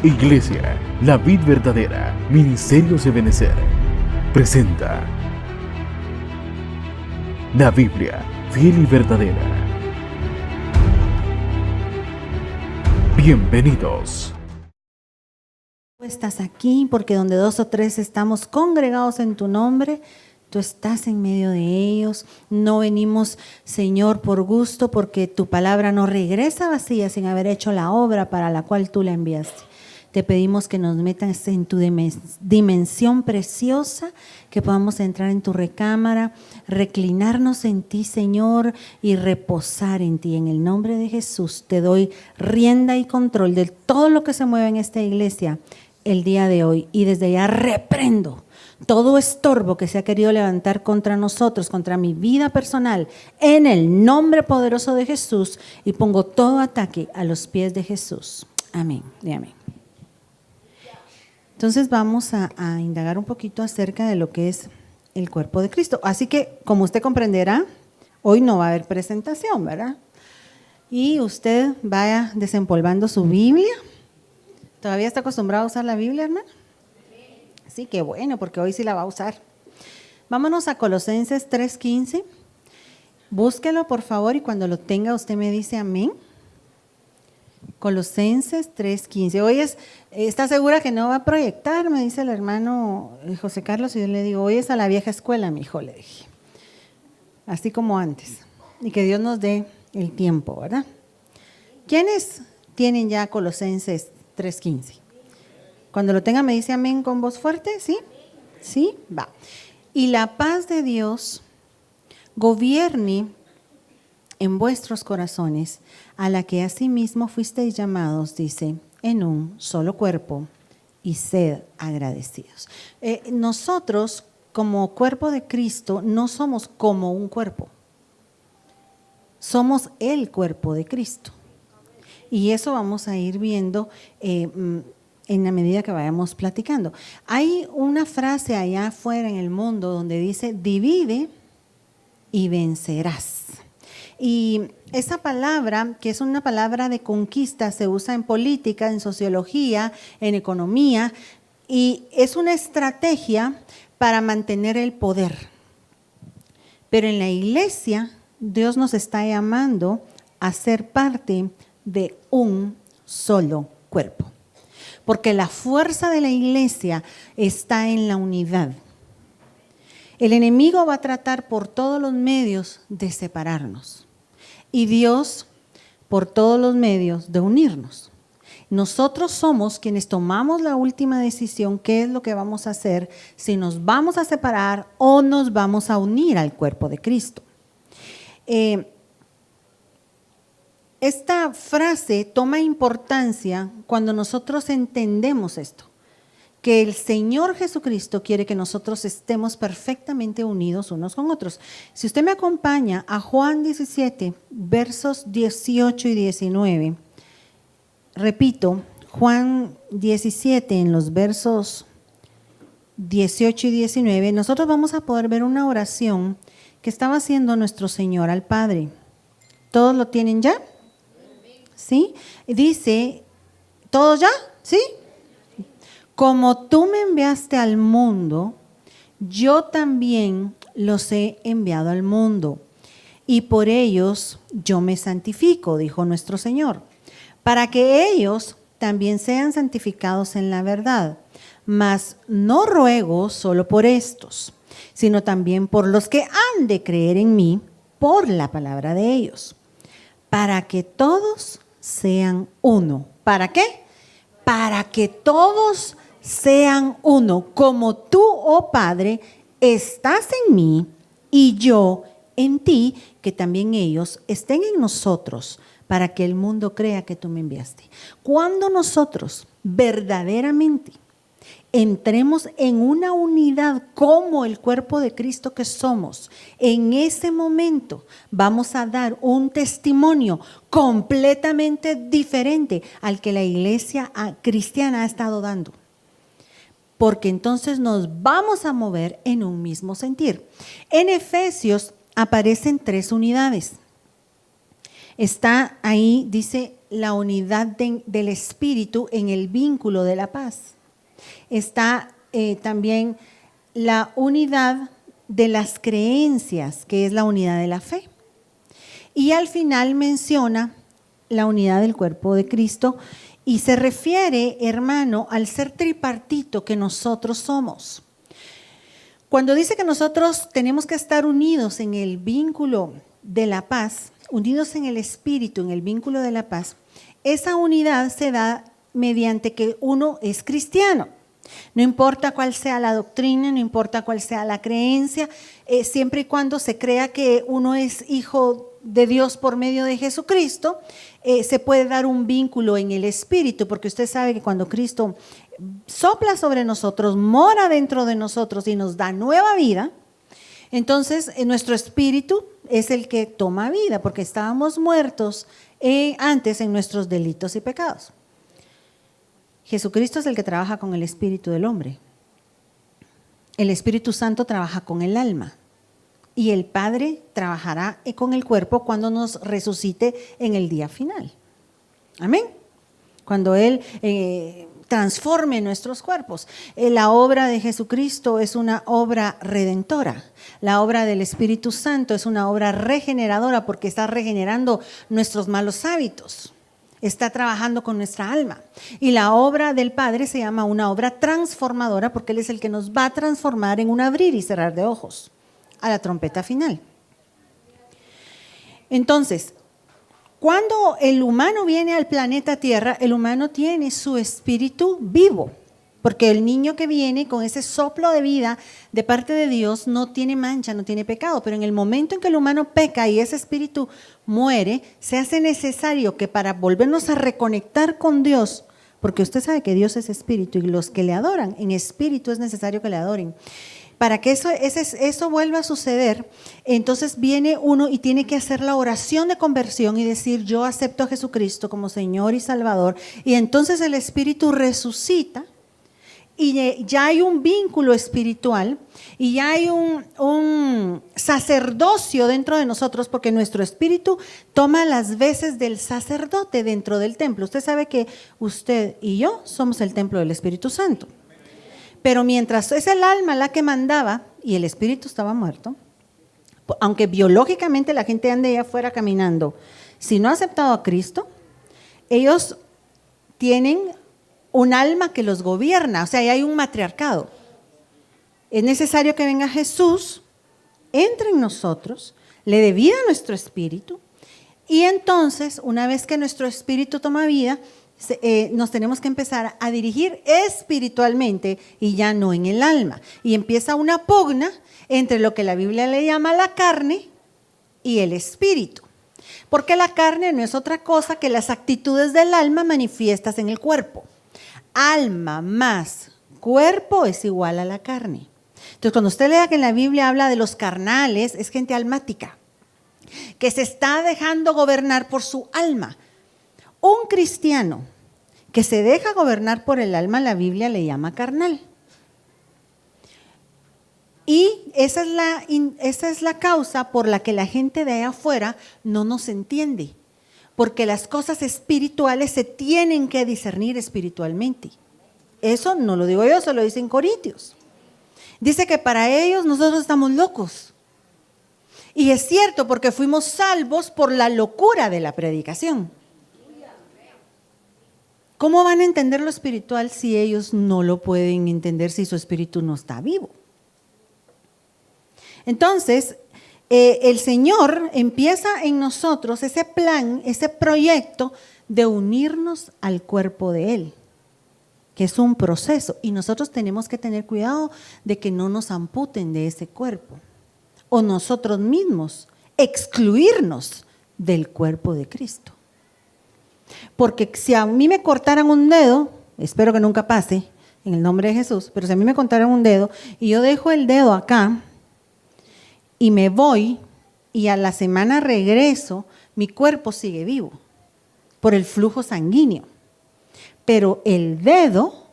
Iglesia, la vid verdadera, Ministerios de Benecer, presenta la Biblia, fiel y verdadera. Bienvenidos. Estás aquí porque donde dos o tres estamos congregados en tu nombre, tú estás en medio de ellos. No venimos, Señor, por gusto, porque tu palabra no regresa vacía sin haber hecho la obra para la cual tú la enviaste. Te pedimos que nos metas en tu dimensión preciosa, que podamos entrar en tu recámara, reclinarnos en ti, Señor, y reposar en ti. En el nombre de Jesús te doy rienda y control de todo lo que se mueve en esta iglesia el día de hoy. Y desde ya reprendo todo estorbo que se ha querido levantar contra nosotros, contra mi vida personal, en el nombre poderoso de Jesús, y pongo todo ataque a los pies de Jesús. Amén y amén. Entonces vamos a indagar un poquito acerca de lo que es el cuerpo de Cristo. Así que, como usted comprenderá, hoy no va a haber presentación, ¿verdad? Y usted vaya desempolvando su Biblia. ¿Todavía está acostumbrado a usar la Biblia, hermano? Sí, qué bueno, porque hoy sí la va a usar. Vámonos a Colosenses 3:15. Búsquelo, por favor, y cuando lo tenga usted me dice amén. Colosenses 3:15. Hoy ¿está segura que no va a proyectar? Me dice el hermano José Carlos, y yo le digo, hoy es a la vieja escuela, mi hijo, le dije. Así como antes. Y que Dios nos dé el tiempo, ¿verdad? ¿Quiénes tienen ya Colosenses 3:15? Cuando lo tenga me dice amén con voz fuerte, ¿sí? ¿Sí? Va. Y la paz de Dios gobierne en vuestros corazones, a la que asimismo fuisteis llamados, dice, en un solo cuerpo, y sed agradecidos. Nosotros, como cuerpo de Cristo, no somos como un cuerpo. Somos el cuerpo de Cristo. Y eso vamos a ir viendo en la medida que vayamos platicando. Hay una frase allá afuera en el mundo donde dice, divide y vencerás. Y esa palabra, que es una palabra de conquista, se usa en política, en sociología, en economía, y es una estrategia para mantener el poder. Pero en la iglesia, Dios nos está llamando a ser parte de un solo cuerpo. Porque la fuerza de la iglesia está en la unidad. El enemigo va a tratar por todos los medios de separarnos. Y Dios por todos los medios de unirnos. Nosotros somos quienes tomamos la última decisión, qué es lo que vamos a hacer, si nos vamos a separar o nos vamos a unir al cuerpo de Cristo. Esta frase toma importancia cuando nosotros entendemos esto, que el Señor Jesucristo quiere que nosotros estemos perfectamente unidos unos con otros. Si usted me acompaña a Juan 17, versos 18 y 19, repito, Juan 17 en los versos 18 y 19, nosotros vamos a poder ver una oración que estaba haciendo nuestro Señor al Padre. ¿Todos lo tienen ya? ¿Sí? Dice, ¿todos ya? ¿Sí? Como tú me enviaste al mundo, yo también los he enviado al mundo, y por ellos yo me santifico, dijo nuestro Señor, para que ellos también sean santificados en la verdad. Mas no ruego solo por estos, sino también por los que han de creer en mí por la palabra de ellos, para que todos sean uno. ¿Para qué? Para que todos sean uno, como tú, oh Padre, estás en mí y yo en ti, que también ellos estén en nosotros, para que el mundo crea que tú me enviaste. Cuando nosotros verdaderamente entremos en una unidad como el cuerpo de Cristo que somos, en ese momento vamos a dar un testimonio completamente diferente al que la iglesia cristiana ha estado dando. Porque entonces nos vamos a mover en un mismo sentir. En Efesios aparecen 3 unidades. Está ahí, dice, la unidad del espíritu en el vínculo de la paz. Está también la unidad de las creencias, que es la unidad de la fe. Y al final menciona la unidad del cuerpo de Cristo y se refiere, hermano, al ser tripartito que nosotros somos. Cuando dice que nosotros tenemos que estar unidos en el vínculo de la paz, unidos en el espíritu, en el vínculo de la paz, esa unidad se da mediante que uno es cristiano. No importa cuál sea la doctrina, no importa cuál sea la creencia, siempre y cuando se crea que uno es hijo de Dios por medio de Jesucristo, se puede dar un vínculo en el espíritu, porque usted sabe que cuando Cristo sopla sobre nosotros, mora dentro de nosotros y nos da nueva vida, entonces nuestro espíritu es el que toma vida, porque estábamos muertos antes en nuestros delitos y pecados. Jesucristo es el que trabaja con el espíritu del hombre. El Espíritu Santo trabaja con el alma. Y el Padre trabajará con el cuerpo cuando nos resucite en el día final. Amén. Cuando Él transforme nuestros cuerpos. La obra de Jesucristo es una obra redentora. La obra del Espíritu Santo es una obra regeneradora porque está regenerando nuestros malos hábitos. Está trabajando con nuestra alma. Y la obra del Padre se llama una obra transformadora porque Él es el que nos va a transformar en un abrir y cerrar de ojos a la trompeta final. Entonces, cuando el humano viene al planeta Tierra, el humano tiene su espíritu vivo, porque el niño que viene con ese soplo de vida de parte de Dios no tiene mancha, no tiene pecado, pero en el momento en que el humano peca y ese espíritu muere, se hace necesario que para volvernos a reconectar con Dios, porque usted sabe que Dios es espíritu y los que le adoran en espíritu es necesario que le adoren. Para que eso vuelva a suceder, entonces viene uno y tiene que hacer la oración de conversión y decir, yo acepto a Jesucristo como Señor y Salvador. Y entonces el Espíritu resucita y ya hay un vínculo espiritual y ya hay un sacerdocio dentro de nosotros porque nuestro espíritu toma las veces del sacerdote dentro del templo. Usted sabe que usted y yo somos el templo del Espíritu Santo. Pero mientras es el alma la que mandaba y el espíritu estaba muerto, aunque biológicamente la gente ande allá afuera caminando, si no ha aceptado a Cristo, ellos tienen un alma que los gobierna, o sea, hay un matriarcado. Es necesario que venga Jesús, entre en nosotros, le dé vida a nuestro espíritu y entonces, una vez que nuestro espíritu toma vida, nos tenemos que empezar a dirigir espiritualmente y ya no en el alma. Y empieza una pugna entre lo que la Biblia le llama la carne y el espíritu. Porque la carne no es otra cosa que las actitudes del alma manifiestas en el cuerpo. Alma más cuerpo es igual a la carne. Entonces, cuando usted lea que en la Biblia habla de los carnales, es gente almática, que se está dejando gobernar por su alma. Un cristiano que se deja gobernar por el alma, la Biblia le llama carnal. Y esa es la causa por la que la gente de allá afuera no nos entiende. Porque las cosas espirituales se tienen que discernir espiritualmente. Eso no lo digo yo, se lo dice en Corintios. Dice que para ellos nosotros estamos locos. Y es cierto, porque fuimos salvos por la locura de la predicación. ¿Cómo van a entender lo espiritual si ellos no lo pueden entender si su espíritu no está vivo? Entonces, el Señor empieza en nosotros ese plan, ese proyecto de unirnos al cuerpo de Él, que es un proceso. Y nosotros tenemos que tener cuidado de que no nos amputen de ese cuerpo o nosotros mismos excluirnos del cuerpo de Cristo. Porque si a mí me cortaran un dedo, espero que nunca pase, en el nombre de Jesús, pero si a mí me cortaran un dedo y yo dejo el dedo acá y me voy y a la semana regreso, mi cuerpo sigue vivo por el flujo sanguíneo. Pero el dedo,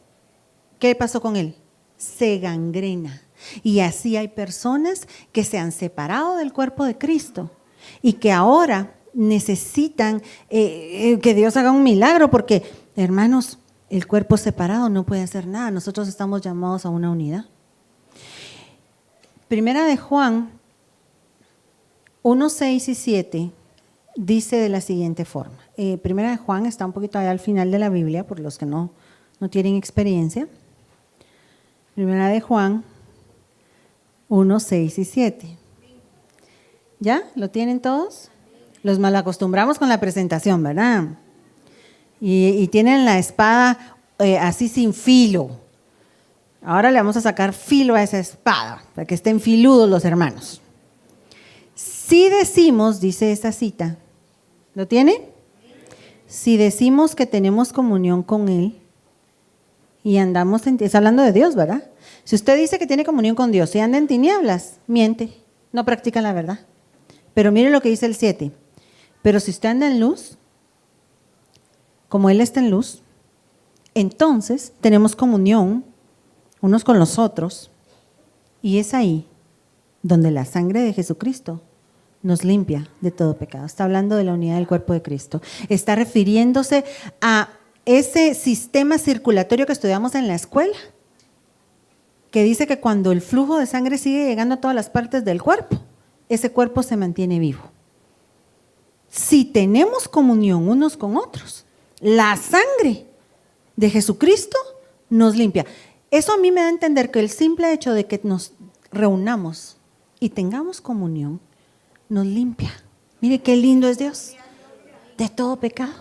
¿qué pasó con él? Se gangrena. Y así hay personas que se han separado del cuerpo de Cristo y que ahora necesitan que Dios haga un milagro, porque, hermanos, el cuerpo separado no puede hacer nada. Nosotros estamos llamados a una unidad. Primera de Juan 1, 6 y 7 dice de la siguiente forma. Primera de Juan está un poquito allá al final de la Biblia, por los que no tienen experiencia. Primera de Juan 1, 6 y 7. ¿Ya? ¿Lo tienen todos? Los malacostumbramos con la presentación, ¿verdad? Y tienen la espada así sin filo. Ahora le vamos a sacar filo a esa espada, para que estén filudos los hermanos. Si decimos, dice esta cita, ¿lo tiene? Si decimos que tenemos comunión con Él y andamos en... Está hablando de Dios, ¿verdad? Si usted dice que tiene comunión con Dios y anda en tinieblas, miente, no practica la verdad. Pero mire lo que dice el 7. Pero si usted anda en luz, como Él está en luz, entonces tenemos comunión unos con los otros, y es ahí donde la sangre de Jesucristo nos limpia de todo pecado. Está hablando de la unidad del cuerpo de Cristo. Está refiriéndose a ese sistema circulatorio que estudiamos en la escuela, que dice que cuando el flujo de sangre sigue llegando a todas las partes del cuerpo, ese cuerpo se mantiene vivo. Si tenemos comunión unos con otros, la sangre de Jesucristo nos limpia. Eso a mí me da a entender que el simple hecho de que nos reunamos y tengamos comunión nos limpia. Mire qué lindo es Dios, de todo pecado.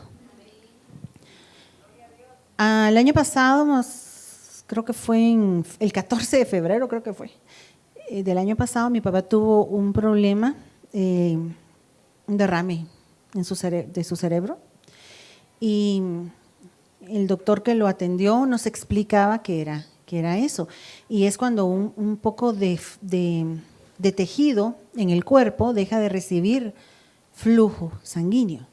El año pasado, creo que fue en el 14 de febrero, creo que fue, del año pasado, mi papá tuvo un problema, un derrame de su cerebro, y el doctor que lo atendió nos explicaba que era eso, y es cuando un poco de tejido en el cuerpo deja de recibir flujo sanguíneo.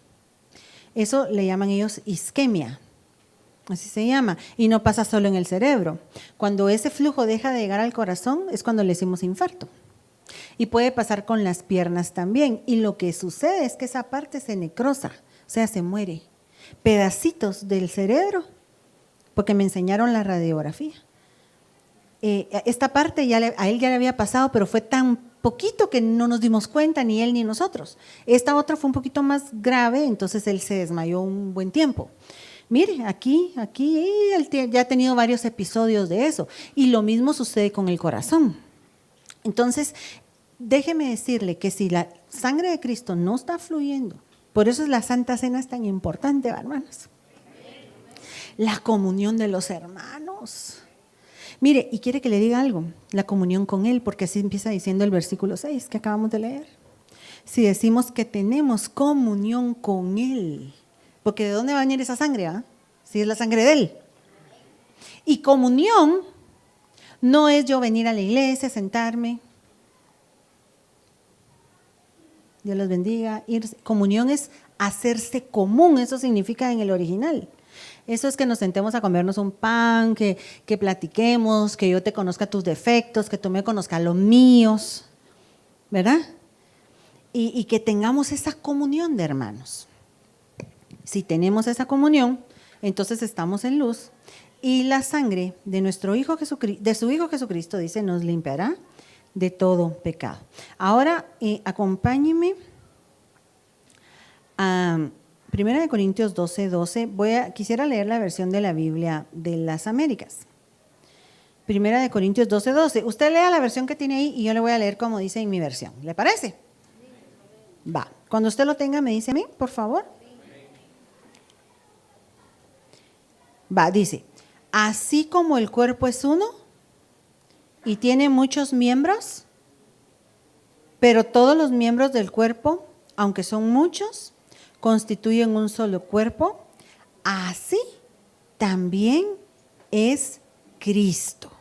Eso le llaman ellos isquemia, así se llama, y no pasa solo en el cerebro. Cuando ese flujo deja de llegar al corazón es cuando le decimos infarto. Y puede pasar con las piernas también, y lo que sucede es que esa parte se necrosa, o sea, se muere. Pedacitos del cerebro, porque me enseñaron la radiografía. Esta parte a él ya le había pasado, pero fue tan poquito que no nos dimos cuenta, ni él ni nosotros. Esta otra fue un poquito más grave, entonces él se desmayó un buen tiempo. Mire, aquí, él ya ha tenido varios episodios de eso, y lo mismo sucede con el corazón. Entonces, déjeme decirle que si la sangre de Cristo no está fluyendo, por eso es la Santa Cena es tan importante, hermanos. La comunión de los hermanos. Mire, y quiere que le diga algo, la comunión con Él, porque así empieza diciendo el versículo 6 que acabamos de leer. Si decimos que tenemos comunión con Él, porque ¿de dónde va a venir esa sangre? Si es la sangre de Él. Y comunión no es yo venir a la iglesia, sentarme, Dios los bendiga, irse. Comunión es hacerse común, eso significa en el original. Eso es que nos sentemos a comernos un pan, que platiquemos, que yo te conozca tus defectos, que tú me conozcas los míos, ¿verdad? Y que tengamos esa comunión de hermanos. Si tenemos esa comunión, entonces estamos en luz, y la sangre de nuestro Hijo Jesucristo, de su Hijo Jesucristo, dice, nos limpiará de todo pecado. Ahora, acompáñenme a 1 Corintios 12:12. Quisiera leer la versión de la Biblia de las Américas. 1 Corintios 12:12. Usted lea la versión que tiene ahí y yo le voy a leer como dice en mi versión. ¿Le parece? Va. Cuando usted lo tenga, me dice a mí, por favor. Va, dice, así como el cuerpo es uno y tiene muchos miembros, pero todos los miembros del cuerpo, aunque son muchos, constituyen un solo cuerpo, así también es Cristo.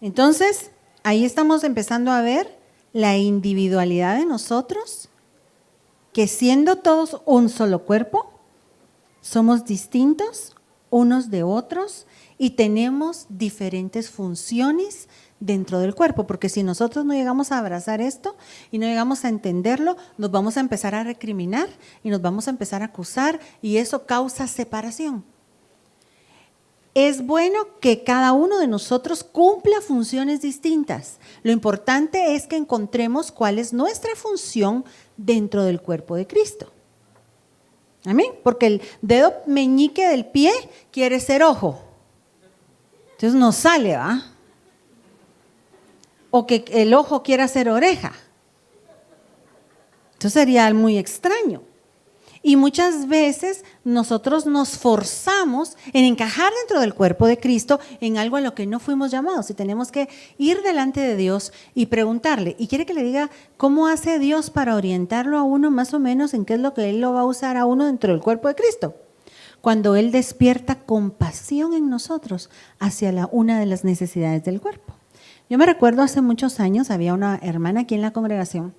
Entonces, ahí estamos empezando a ver la individualidad de nosotros, que siendo todos un solo cuerpo, somos distintos unos de otros y tenemos diferentes funciones dentro del cuerpo, porque si nosotros no llegamos a abrazar esto y no llegamos a entenderlo, nos vamos a empezar a recriminar y nos vamos a empezar a acusar y eso causa separación. Es bueno que cada uno de nosotros cumpla funciones distintas. Lo importante es que encontremos cuál es nuestra función dentro del cuerpo de Cristo. Amén. Porque el dedo meñique del pie quiere ser ojo. Entonces no sale, ¿va? O que el ojo quiera ser oreja. Entonces sería muy extraño. Y muchas veces nosotros nos forzamos en encajar dentro del cuerpo de Cristo en algo a lo que no fuimos llamados. Y tenemos que ir delante de Dios y preguntarle. Y quiere que le diga cómo hace Dios para orientarlo a uno más o menos en qué es lo que Él lo va a usar a uno dentro del cuerpo de Cristo. Cuando Él despierta compasión en nosotros hacia una de las necesidades del cuerpo. Yo me recuerdo hace muchos años, había una hermana aquí en la congregación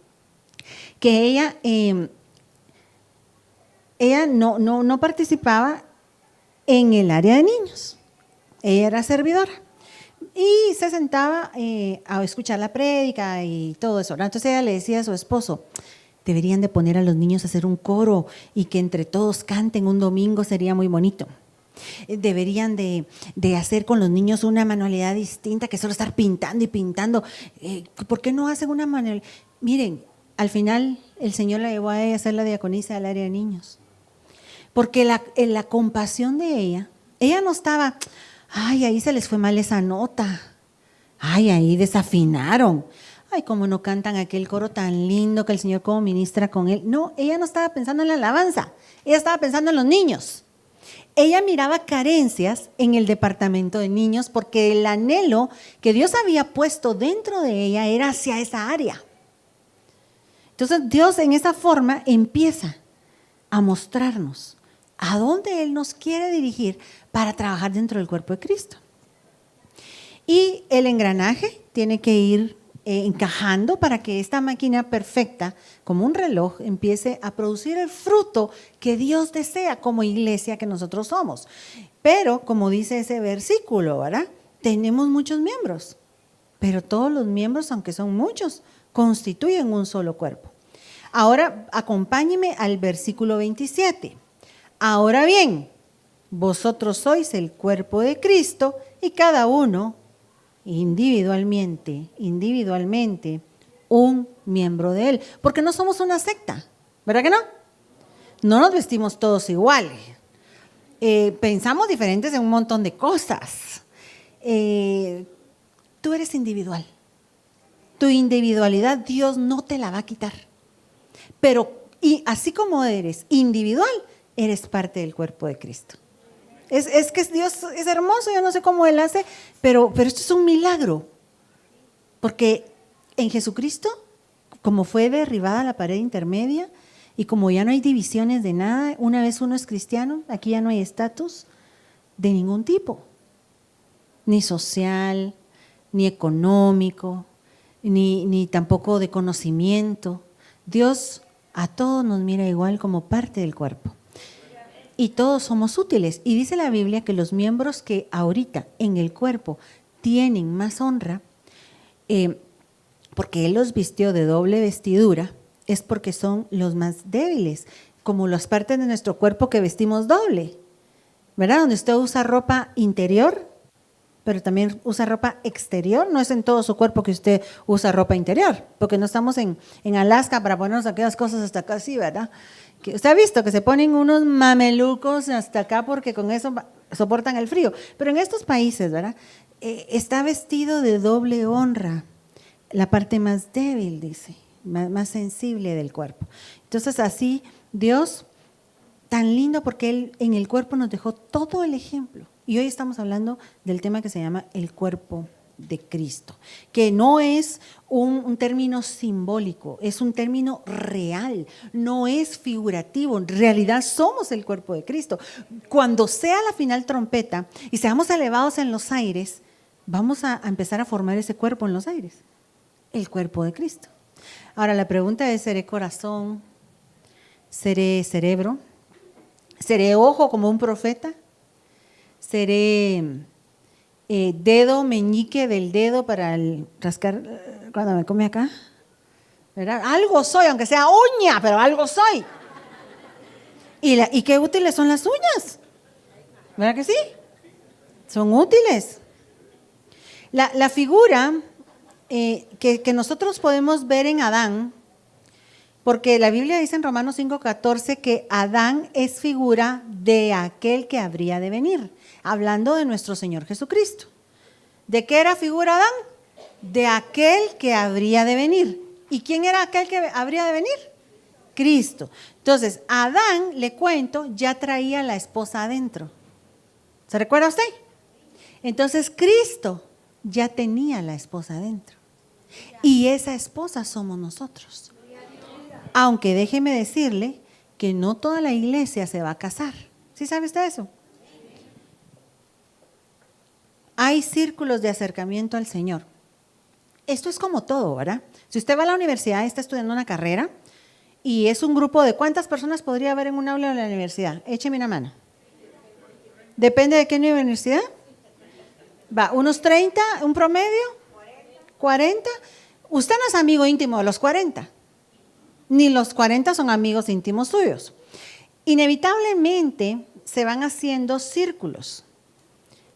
que ella no participaba en el área de niños. Ella era servidora y se sentaba a escuchar la prédica y todo eso, ¿no? Entonces ella le decía a su esposo, deberían de poner a los niños a hacer un coro y que entre todos canten un domingo, sería muy bonito. Deberían de hacer con los niños una manualidad distinta que solo estar pintando y pintando. ¿Por qué no hacen una manualidad? Miren, al final el Señor la llevó a ella a ser la diaconisa del área de niños. Porque la compasión de ella no estaba, ay, ahí se les fue mal esa nota, ay, ahí desafinaron, ay, cómo no cantan aquel coro tan lindo que el Señor como ministra con él. No, ella no estaba pensando en la alabanza, ella estaba pensando en los niños. Ella miraba carencias en el departamento de niños porque el anhelo que Dios había puesto dentro de ella era hacia esa área. Entonces Dios en esa forma empieza a mostrarnos a dónde Él nos quiere dirigir para trabajar dentro del cuerpo de Cristo. Y el engranaje tiene que ir encajando para que esta máquina perfecta, como un reloj, empiece a producir el fruto que Dios desea como iglesia que nosotros somos. Pero, como dice ese versículo, ¿verdad? Tenemos muchos miembros, pero todos los miembros, aunque son muchos, constituyen un solo cuerpo. Ahora, acompáñeme al versículo 27. Ahora bien, vosotros sois el cuerpo de Cristo y cada uno individualmente, un miembro de Él. Porque no somos una secta, ¿verdad que no? No nos vestimos todos iguales. Pensamos diferentes en un montón de cosas. Tú eres individual. Tu individualidad Dios no te la va a quitar. Pero y así como eres individual, eres parte del cuerpo de Cristo. Es que Dios es hermoso, yo no sé cómo Él hace, pero esto es un milagro. Porque en Jesucristo, como fue derribada la pared intermedia y como ya no hay divisiones de nada, una vez uno es cristiano, aquí ya no hay estatus de ningún tipo, ni social, ni económico, ni tampoco de conocimiento. Dios a todos nos mira igual como parte del cuerpo. Y todos somos útiles. Y dice la Biblia que los miembros que ahorita en el cuerpo tienen más honra, porque Él los vistió de doble vestidura, es porque son los más débiles, como las partes de nuestro cuerpo que vestimos doble, ¿verdad? Donde usted usa ropa interior, pero también usa ropa exterior. No es en todo su cuerpo que usted usa ropa interior, porque no estamos en Alaska para ponernos aquellas cosas hasta acá así, ¿verdad? Que usted ha visto que se ponen unos mamelucos hasta acá porque con eso soportan el frío. Pero en estos países, ¿verdad? Está vestido de doble honra, la parte más débil, dice, más sensible del cuerpo. Entonces así Dios, tan lindo porque Él en el cuerpo nos dejó todo el ejemplo. Y hoy estamos hablando del tema que se llama el cuerpo de Cristo, que no es un término simbólico, es un término real, no es figurativo, en realidad somos el cuerpo de Cristo. Cuando sea la final trompeta y seamos elevados en los aires, vamos a empezar a formar ese cuerpo en los aires, el cuerpo de Cristo. Ahora la pregunta es, ¿seré corazón? ¿Seré cerebro? ¿Seré ojo como un profeta? seré dedo, meñique del dedo para el rascar cuando me come acá. ¿Verdad? Algo soy, aunque sea uña, pero algo soy. ¿Y qué útiles son las uñas? ¿Verdad que sí? Son útiles. La figura que nosotros podemos ver en Adán, porque la Biblia dice en Romanos 5:14 que Adán es figura de aquel que habría de venir, hablando de nuestro Señor Jesucristo. ¿De qué era figura Adán? De aquel que habría de venir. ¿Y quién era aquel que habría de venir? Cristo. Entonces, Adán, le cuento, ya traía la esposa adentro. ¿Se recuerda usted? Entonces, Cristo ya tenía la esposa adentro. Y esa esposa somos nosotros. Aunque déjeme decirle que no toda la iglesia se va a casar. ¿Sí sabe usted eso? Hay círculos de acercamiento al Señor. Esto es como todo, ¿verdad? Si usted va a la universidad y está estudiando una carrera y es un grupo de ¿cuántas personas podría haber en un aula de la universidad? Écheme una mano. ¿Depende de qué universidad? Va, unos 30, un promedio, 40. Usted no es amigo íntimo de los 40, ni los 40 son amigos íntimos suyos. Inevitablemente se van haciendo círculos.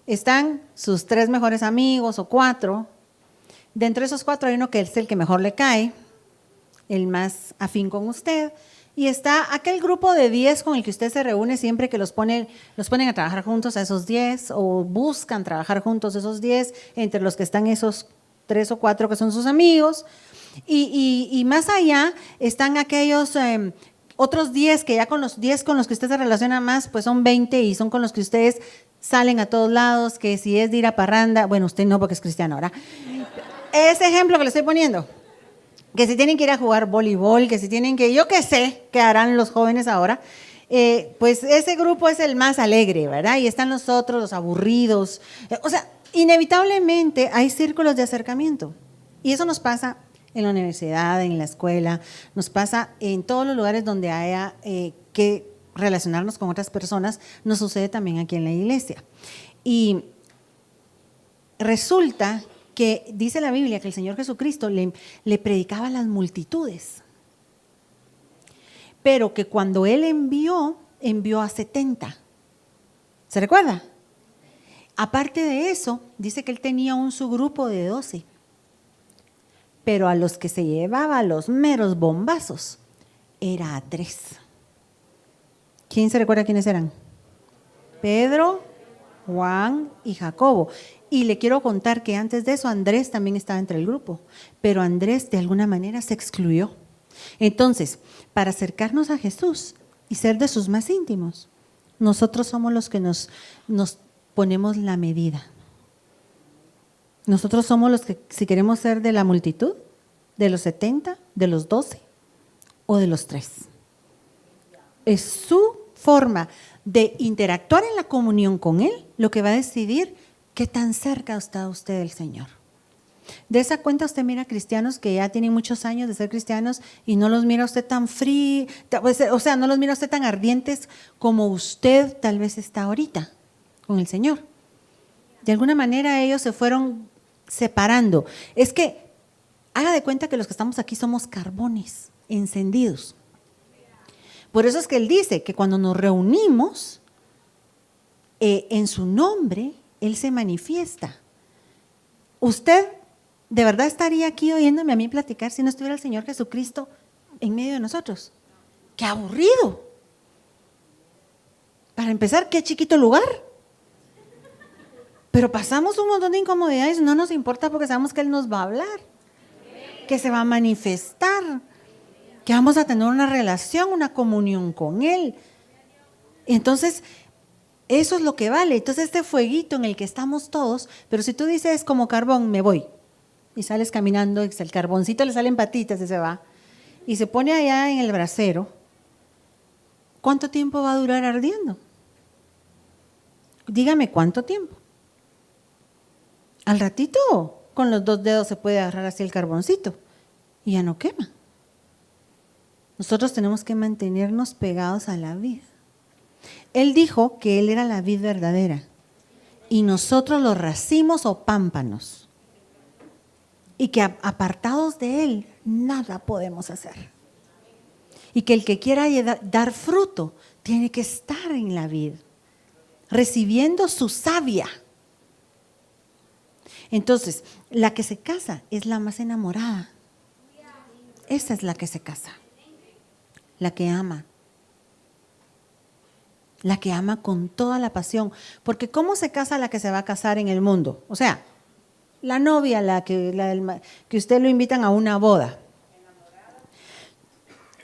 Están sus 3 mejores amigos o 4. Dentro de esos 4 hay uno que es el que mejor le cae, el más afín con usted. Y está aquel grupo de 10 con el que usted se reúne siempre que los ponen a trabajar juntos a esos 10 o buscan trabajar juntos esos 10, entre los que están esos 3 o 4 que son sus amigos. Y más allá están aquellos otros 10 que ya con los 10 con los que usted se relaciona más, pues son 20 y son con los que ustedes salen a todos lados, que si es de ir a parranda, bueno, usted no porque es cristiano, ¿verdad? Ese ejemplo que le estoy poniendo, que si tienen que ir a jugar voleibol, que si tienen que, yo qué sé, qué harán los jóvenes ahora, pues ese grupo es el más alegre, ¿verdad? Y están los otros, los aburridos. O sea, inevitablemente hay círculos de acercamiento. Y eso nos pasa en la universidad, en la escuela, nos pasa en todos los lugares donde haya que relacionarnos con otras personas, nos sucede también aquí en la iglesia. Y resulta que dice la Biblia que el Señor Jesucristo le predicaba a las multitudes, pero que cuando Él envió a 70. ¿Se recuerda? Aparte de eso, dice que Él tenía un subgrupo de 12, pero a los que se llevaba los meros bombazos era a 3. ¿Quién se recuerda quiénes eran? Pedro, Juan y Jacobo. Y le quiero contar que antes de eso Andrés también estaba entre el grupo, pero Andrés de alguna manera se excluyó. Entonces, para acercarnos a Jesús y ser de sus más íntimos, nosotros somos los que nos ponemos la medida. Nosotros somos los que, si queremos ser de la multitud, de los 70, de los 12 o de los 3. Es su forma de interactuar en la comunión con Él lo que va a decidir qué tan cerca está usted del Señor. De esa cuenta usted mira cristianos que ya tienen muchos años de ser cristianos y no los mira usted tan fríos, o sea, no los mira usted tan ardientes como usted tal vez está ahorita con el Señor. De alguna manera ellos se fueron separando. Es que haga de cuenta que los que estamos aquí somos carbones encendidos. Por eso es que Él dice que cuando nos reunimos en su nombre, Él se manifiesta. Usted de verdad estaría aquí oyéndome a mí platicar si no estuviera el Señor Jesucristo en medio de nosotros. ¡Qué aburrido! Para empezar, qué chiquito lugar. Pero pasamos un montón de incomodidades, no nos importa porque sabemos que Él nos va a hablar, que se va a manifestar, que vamos a tener una relación, una comunión con Él. Entonces, eso es lo que vale. Entonces, este fueguito en el que estamos todos, pero si tú dices como carbón, me voy, y sales caminando, y el carboncito le salen patitas y se va, y se pone allá en el brasero, ¿cuánto tiempo va a durar ardiendo? Dígame, ¿cuánto tiempo? Al ratito, con los 2 dedos se puede agarrar así el carboncito y ya no quema. Nosotros tenemos que mantenernos pegados a la vid. Él dijo que Él era la vid verdadera y nosotros los racimos o pámpanos. Y que apartados de Él, nada podemos hacer. Y que el que quiera dar fruto, tiene que estar en la vid, recibiendo su savia. Entonces, la que se casa es la más enamorada. Esa es la que se casa. La que ama. La que ama con toda la pasión. Porque ¿cómo se casa la que se va a casar en el mundo? O sea, la novia, que usted lo invitan a una boda.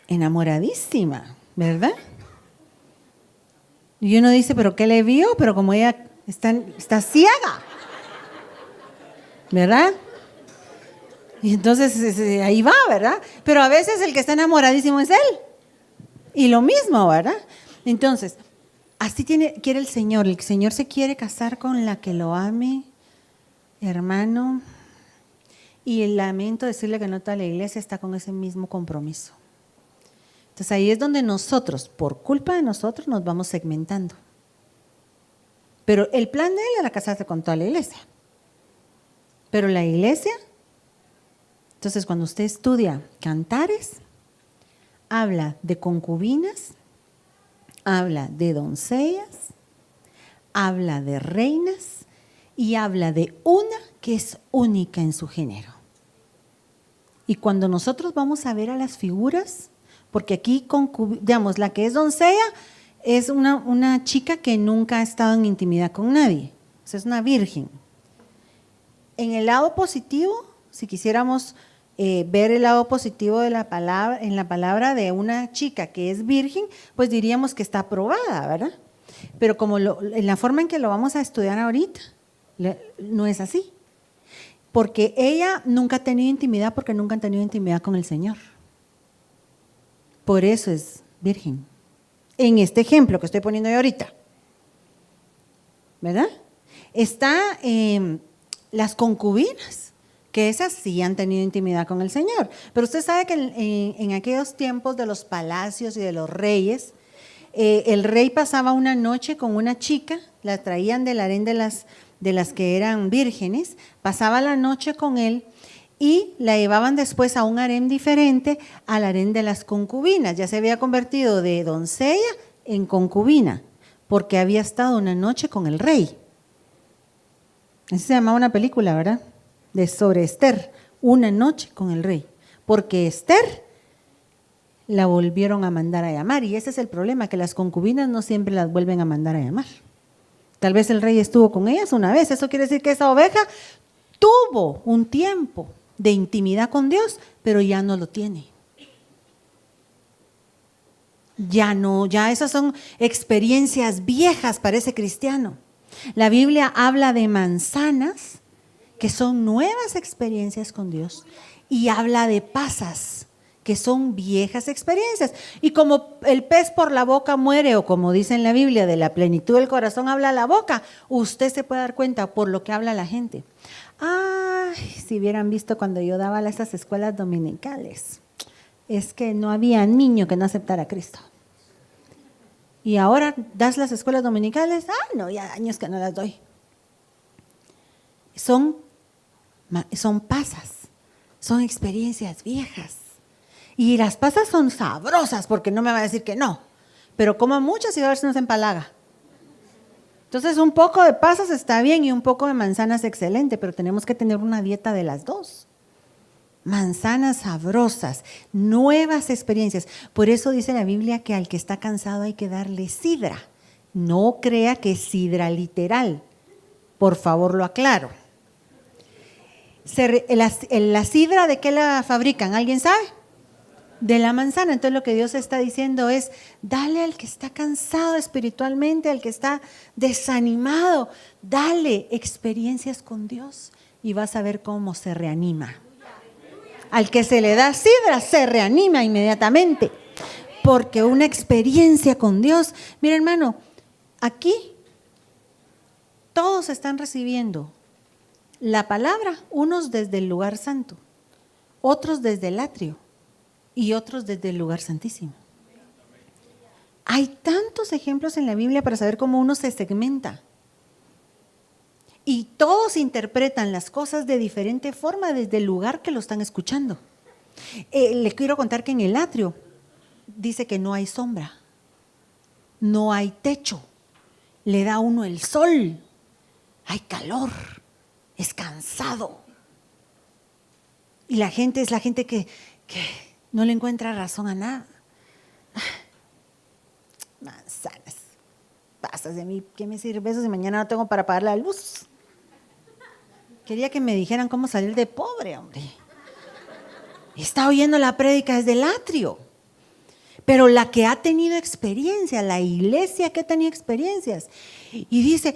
Enamoradísima, ¿verdad? Y uno dice, ¿pero qué le vio? Pero como ella está ciega, ¿verdad? Y entonces ahí va, ¿verdad? Pero a veces el que está enamoradísimo es él. Y lo mismo, ¿verdad? Entonces, así quiere el Señor. El Señor se quiere casar con la que lo ame, hermano. Y lamento decirle que no toda la iglesia está con ese mismo compromiso. Entonces ahí es donde nosotros, por culpa de nosotros, nos vamos segmentando. Pero el plan de él era casarse con toda la iglesia. Pero la iglesia, entonces cuando usted estudia Cantares, habla de concubinas, habla de doncellas, habla de reinas y habla de una que es única en su género. Y cuando nosotros vamos a ver a las figuras, porque aquí, digamos, la que es doncella es una chica que nunca ha estado en intimidad con nadie, o sea, es una virgen. En el lado positivo, si quisiéramos ver el lado positivo de la palabra, en la palabra de una chica que es virgen, pues diríamos que está aprobada, ¿verdad? Pero como en la forma en que lo vamos a estudiar ahorita, no es así. Porque ella nunca ha tenido intimidad, porque nunca han tenido intimidad con el Señor. Por eso es virgen. En este ejemplo que estoy poniendo yo ahorita. ¿Verdad? Está las concubinas, que esas sí han tenido intimidad con el Señor. Pero usted sabe que en aquellos tiempos de los palacios y de los reyes, el rey pasaba una noche con una chica, la traían del harén de las que eran vírgenes, pasaba la noche con él y la llevaban después a un harén diferente, al harén de las concubinas. Ya se había convertido de doncella en concubina, porque había estado una noche con el rey. Así se llamaba una película, ¿verdad? Sobre Esther, una noche con el rey. Porque Esther la volvieron a mandar a llamar, y ese es el problema, que las concubinas no siempre las vuelven a mandar a llamar. Tal vez el rey estuvo con ellas una vez, eso quiere decir que esa oveja tuvo un tiempo de intimidad con Dios, pero ya no lo tiene. Ya no, ya esas son experiencias viejas para ese cristiano. La Biblia habla de manzanas, que son nuevas experiencias con Dios, y habla de pasas, que son viejas experiencias. Y como el pez por la boca muere, o como dice en la Biblia, de la plenitud del corazón habla la boca, usted se puede dar cuenta por lo que habla la gente. Ay, si hubieran visto cuando yo daba esas escuelas dominicales, es que no había niño que no aceptara a Cristo. Y ahora das las escuelas dominicales, no, ya años que no las doy. Son pasas, son experiencias viejas. Y las pasas son sabrosas, porque no me va a decir que no. Pero como muchas y a ver si no se empalaga. Entonces un poco de pasas está bien y un poco de manzanas excelente, pero tenemos que tener una dieta de las dos. Manzanas sabrosas, nuevas experiencias. Por eso dice la Biblia que al que está cansado hay que darle sidra. No crea que es sidra literal. Por favor, lo aclaro. ¿La sidra de qué la fabrican? ¿Alguien sabe? De la manzana. Entonces lo que Dios está diciendo es, dale al que está cansado espiritualmente, al que está desanimado, dale experiencias con Dios y vas a ver cómo se reanima. Al que se le da sidra se reanima inmediatamente, porque una experiencia con Dios, mira hermano, aquí todos están recibiendo la palabra, unos desde el lugar santo, otros desde el atrio y otros desde el lugar santísimo. Hay tantos ejemplos en la Biblia para saber cómo uno se segmenta. Y todos interpretan las cosas de diferente forma desde el lugar que lo están escuchando. Les quiero contar que en el atrio dice que no hay sombra, no hay techo, le da a uno el sol, hay calor, es cansado. Y la gente es la gente que no le encuentra razón a nada. Manzanas, pasas de mí, ¿qué me sirve eso si mañana no tengo para pagar la luz? Quería que me dijeran cómo salir de pobre, hombre. Está oyendo la prédica desde el atrio. Pero la que ha tenido experiencia, la iglesia que ha tenido experiencias, y dice,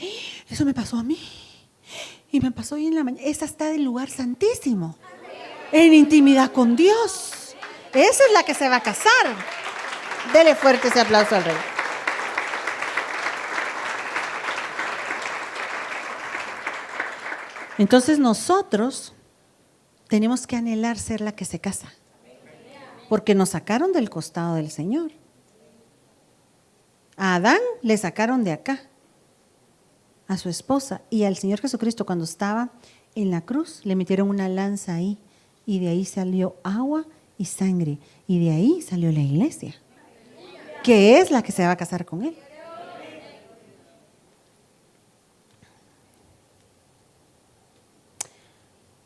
eso me pasó a mí, y me pasó hoy en la mañana, esa está del lugar santísimo, en intimidad con Dios. Esa es la que se va a casar. Dele fuerte ese aplauso al Rey. Entonces nosotros tenemos que anhelar ser la que se casa, porque nos sacaron del costado del Señor. A Adán le sacaron de acá, a su esposa, y al Señor Jesucristo cuando estaba en la cruz le metieron una lanza ahí, y de ahí salió agua y sangre, y de ahí salió la iglesia, que es la que se va a casar con Él.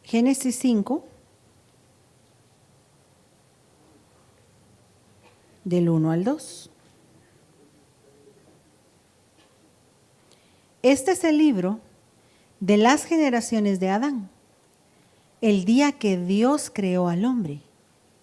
Génesis 5, del 1 al 2. Este es el libro de las generaciones de Adán, el día que Dios creó al hombre.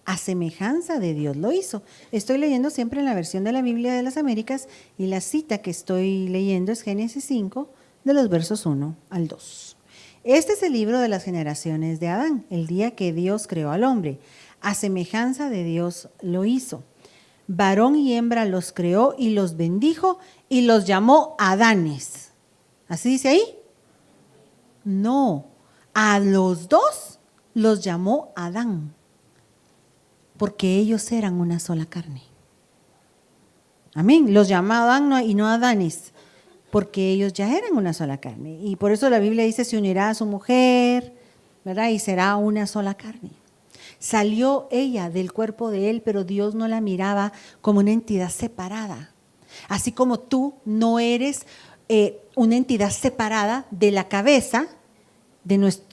A semejanza de Dios lo hizo. Estoy leyendo siempre en la versión de la Biblia de las Américas y la cita que estoy leyendo es Génesis 5, de los versos 1 al 2. Este es el libro de las generaciones de Adán, el día que Dios creó al hombre. A semejanza de Dios lo hizo. Varón y hembra los creó y los bendijo y los llamó Adanes. ¿Así dice ahí? No, a los dos los llamó Adán, porque ellos eran una sola carne. Amén, los llamó Adán y no Adanes, porque ellos ya eran una sola carne. Y por eso la Biblia dice, se unirá a su mujer, ¿verdad? Y será una sola carne. Salió ella del cuerpo de él, pero Dios no la miraba como una entidad separada. Así como tú no eres una entidad separada de la cabeza,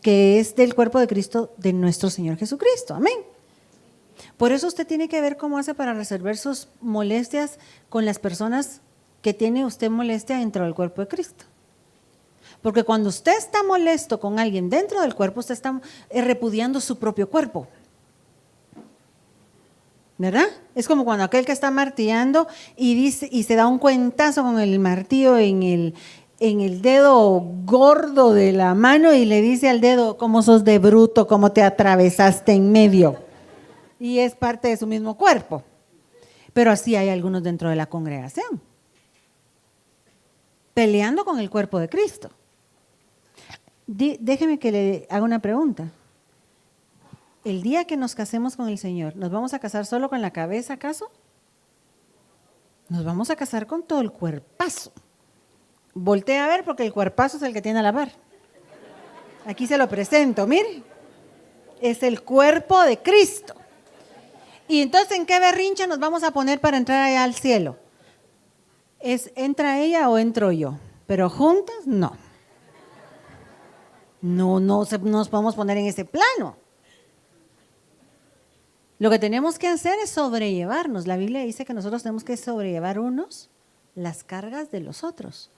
que es del cuerpo de Cristo, de nuestro Señor Jesucristo. Amén. Por eso usted tiene que ver cómo hace para resolver sus molestias con las personas que tiene usted molestia dentro del cuerpo de Cristo. Porque cuando usted está molesto con alguien dentro del cuerpo, usted está repudiando su propio cuerpo. ¿Verdad? Es como cuando aquel que está martillando y dice y se da un cuentazo con el martillo en el dedo gordo de la mano y le dice al dedo, cómo sos de bruto, cómo te atravesaste en medio. Y es parte de su mismo cuerpo. Pero así hay algunos dentro de la congregación, peleando con el cuerpo de Cristo. Déjeme que le haga una pregunta. El día que nos casemos con el Señor, ¿nos vamos a casar solo con la cabeza, acaso? Nos vamos a casar con todo el cuerpazo. Voltea a ver porque el cuerpazo es el que tiene a la par. Aquí se lo presento, mire. Es el cuerpo de Cristo. Y entonces, ¿en qué berrinche nos vamos a poner para entrar allá al cielo? ¿Entra ella o entro yo? Pero juntas, no. No nos podemos poner en ese plano. Lo que tenemos que hacer es sobrellevarnos. La Biblia dice que nosotros tenemos que sobrellevar unos las cargas de los otros.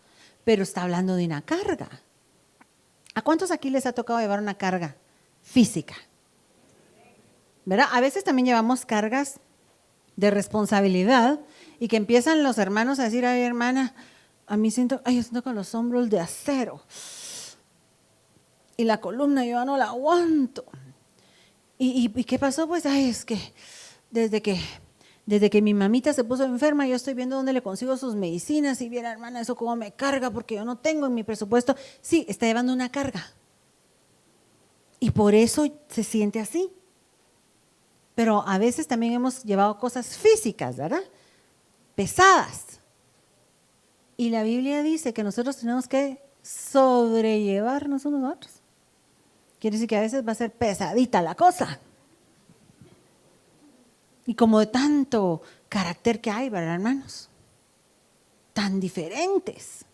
Pero está hablando de una carga. ¿A cuántos aquí les ha tocado llevar una carga física? ¿Verdad? A veces también llevamos cargas de responsabilidad y que empiezan los hermanos a decir, ay hermana, yo siento con los hombros de acero y la columna yo no la aguanto. ¿Y qué pasó? Pues es que desde que mi mamita se puso enferma, yo estoy viendo dónde le consigo sus medicinas y viera, hermana, eso cómo me carga porque yo no tengo en mi presupuesto. Sí, está llevando una carga. Y por eso se siente así. Pero a veces también hemos llevado cosas físicas, ¿verdad? Pesadas. Y la Biblia dice que nosotros tenemos que sobrellevarnos unos a otros. Quiere decir que a veces va a ser pesadita la cosa. Y como de tanto carácter que hay, ¿verdad, hermanos? Tan diferentes.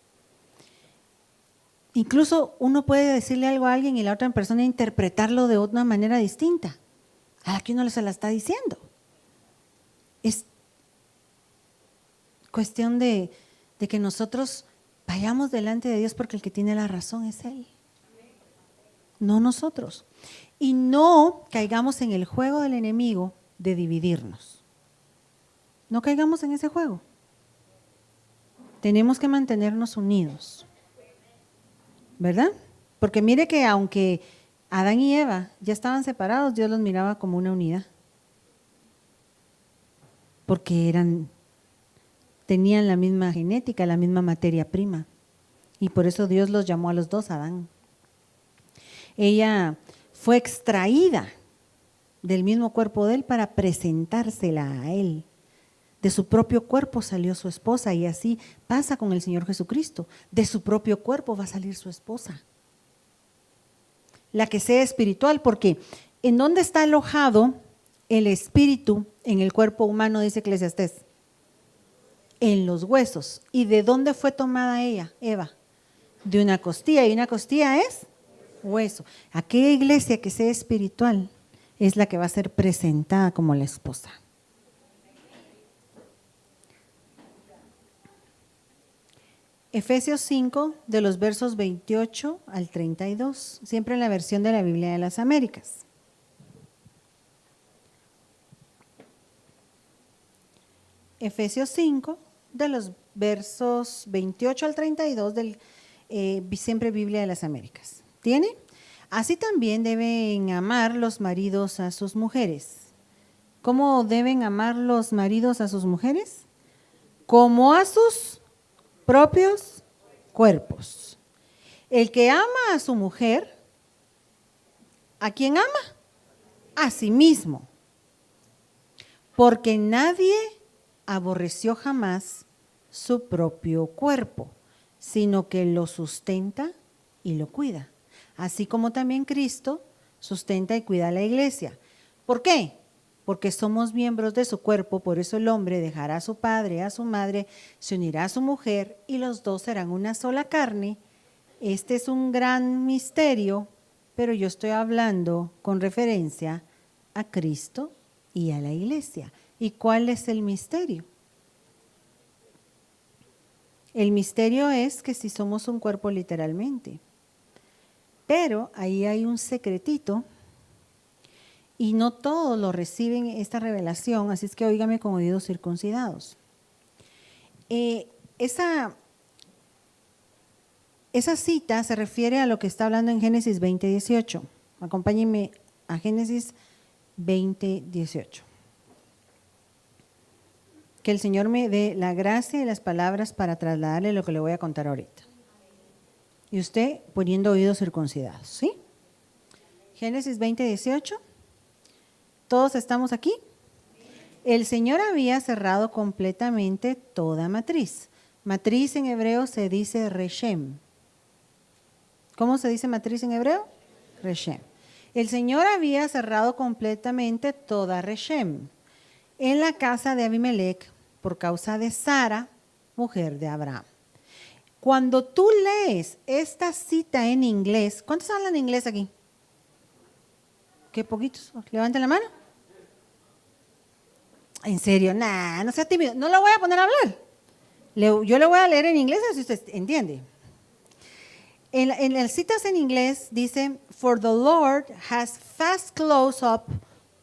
Incluso uno puede decirle algo a alguien y la otra persona interpretarlo de una manera distinta a la que uno se la está diciendo. Es cuestión de que nosotros vayamos delante de Dios, porque el que tiene la razón es Él, no nosotros. Y no caigamos en el juego del enemigo de dividirnos. No caigamos en ese juego. Tenemos que mantenernos unidos, ¿verdad? Porque mire que aunque Adán y Eva ya estaban separados, Dios los miraba como una unidad. Porque tenían la misma genética, la misma materia prima. Y por eso Dios los llamó a los dos Adán. Ella fue extraída del mismo cuerpo de él para presentársela a él. De su propio cuerpo salió su esposa, y así pasa con el Señor Jesucristo. De su propio cuerpo va a salir su esposa. La que sea espiritual, porque ¿en dónde está alojado el espíritu en el cuerpo humano? Dice Eclesiastés. En los huesos. ¿Y de dónde fue tomada ella, Eva? De una costilla, y una costilla es hueso. Aquella iglesia que sea espiritual es la que va a ser presentada como la esposa. Efesios 5, de los versos 28 al 32, siempre en la versión de la Biblia de las Américas. Efesios 5, de los versos 28 al 32 del siempre Biblia de las Américas. ¿Tiene? Así también deben amar los maridos a sus mujeres. ¿Cómo deben amar los maridos a sus mujeres? Como a sus propios cuerpos. El que ama a su mujer, ¿a quién ama? A sí mismo. Porque nadie aborreció jamás su propio cuerpo, sino que lo sustenta y lo cuida. Así como también Cristo sustenta y cuida a la iglesia. ¿Por qué? Porque somos miembros de su cuerpo, por eso el hombre dejará a su padre, a su madre, se unirá a su mujer y los dos serán una sola carne. Este es un gran misterio, pero yo estoy hablando con referencia a Cristo y a la iglesia. ¿Y cuál es el misterio? El misterio es que si somos un cuerpo literalmente, pero ahí hay un secretito y no todos lo reciben esta revelación, así es que óigame con oídos circuncidados. Esa cita se refiere a lo que está hablando en Génesis 20:18. Acompáñenme a Génesis 20:18. Que el Señor me dé la gracia y las palabras para trasladarle lo que le voy a contar ahorita. Y usted poniendo oídos circuncidados, ¿sí? Génesis 20:18. ¿Todos estamos aquí? El Señor había cerrado completamente toda matriz. Matriz en hebreo se dice reshem. ¿Cómo se dice matriz en hebreo? Reshem. El Señor había cerrado completamente toda reshem en la casa de Abimelech por causa de Sara, mujer de Abraham. Cuando tú lees esta cita en inglés, ¿cuántos hablan inglés aquí? ¿Qué poquitos? Levanten la mano. En serio, no sea tímido, no lo voy a poner a hablar. Yo le voy a leer en inglés, si usted entiende. En las citas en inglés dice, for the Lord has fast closed up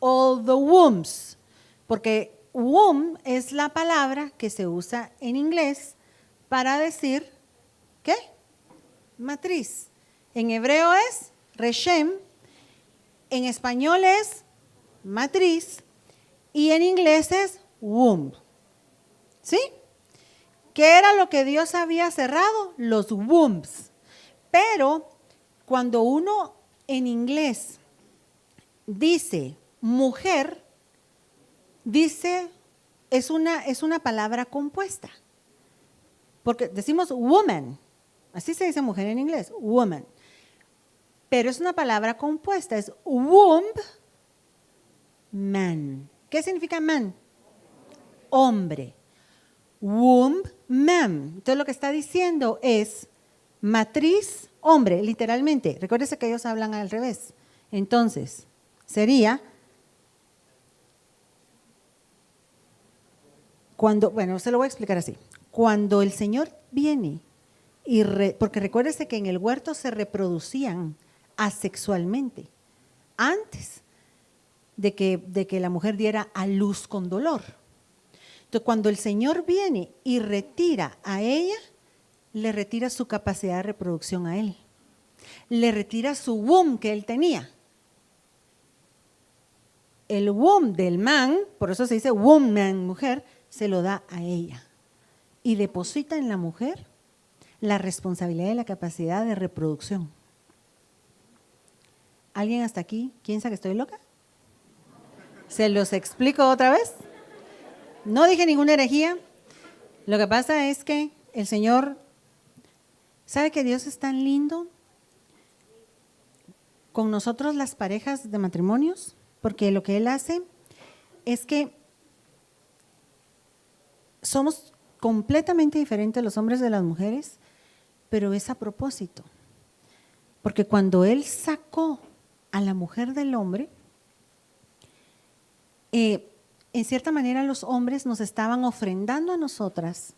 all the wombs. Porque womb es la palabra que se usa en inglés para decir, ¿qué? Matriz. En hebreo es reshem, en español es matriz y en inglés es womb. ¿Sí? ¿Qué era lo que Dios había cerrado? Los wombs. Pero cuando uno en inglés dice mujer, dice, es una palabra compuesta. Porque decimos woman, Así se dice mujer en inglés, woman. Pero es una palabra compuesta, es womb, man. ¿Qué significa man? Hombre. Womb, man. Entonces lo que está diciendo es matriz, hombre, literalmente. Recuérdese que ellos hablan al revés. Entonces, sería cuando, bueno, se lo voy a explicar así. Cuando el Señor viene, porque recuérdese que en el huerto se reproducían asexualmente, antes de que la mujer diera a luz con dolor. Entonces, cuando el Señor viene y retira a ella, le retira su capacidad de reproducción a él. Le retira su womb que él tenía. El womb del man, por eso se dice woman, mujer, se lo da a ella. Y deposita en la mujer la responsabilidad y la capacidad de reproducción. ¿Alguien hasta aquí piensa que estoy loca? ¿Se los explico otra vez? No dije ninguna herejía. Lo que pasa es que el Señor, ¿sabe que Dios es tan lindo con nosotros las parejas de matrimonios? Porque lo que Él hace es que somos completamente diferentes los hombres de las mujeres, pero es a propósito. Porque cuando Él sacó a la mujer del hombre, en cierta manera los hombres nos estaban ofrendando a nosotras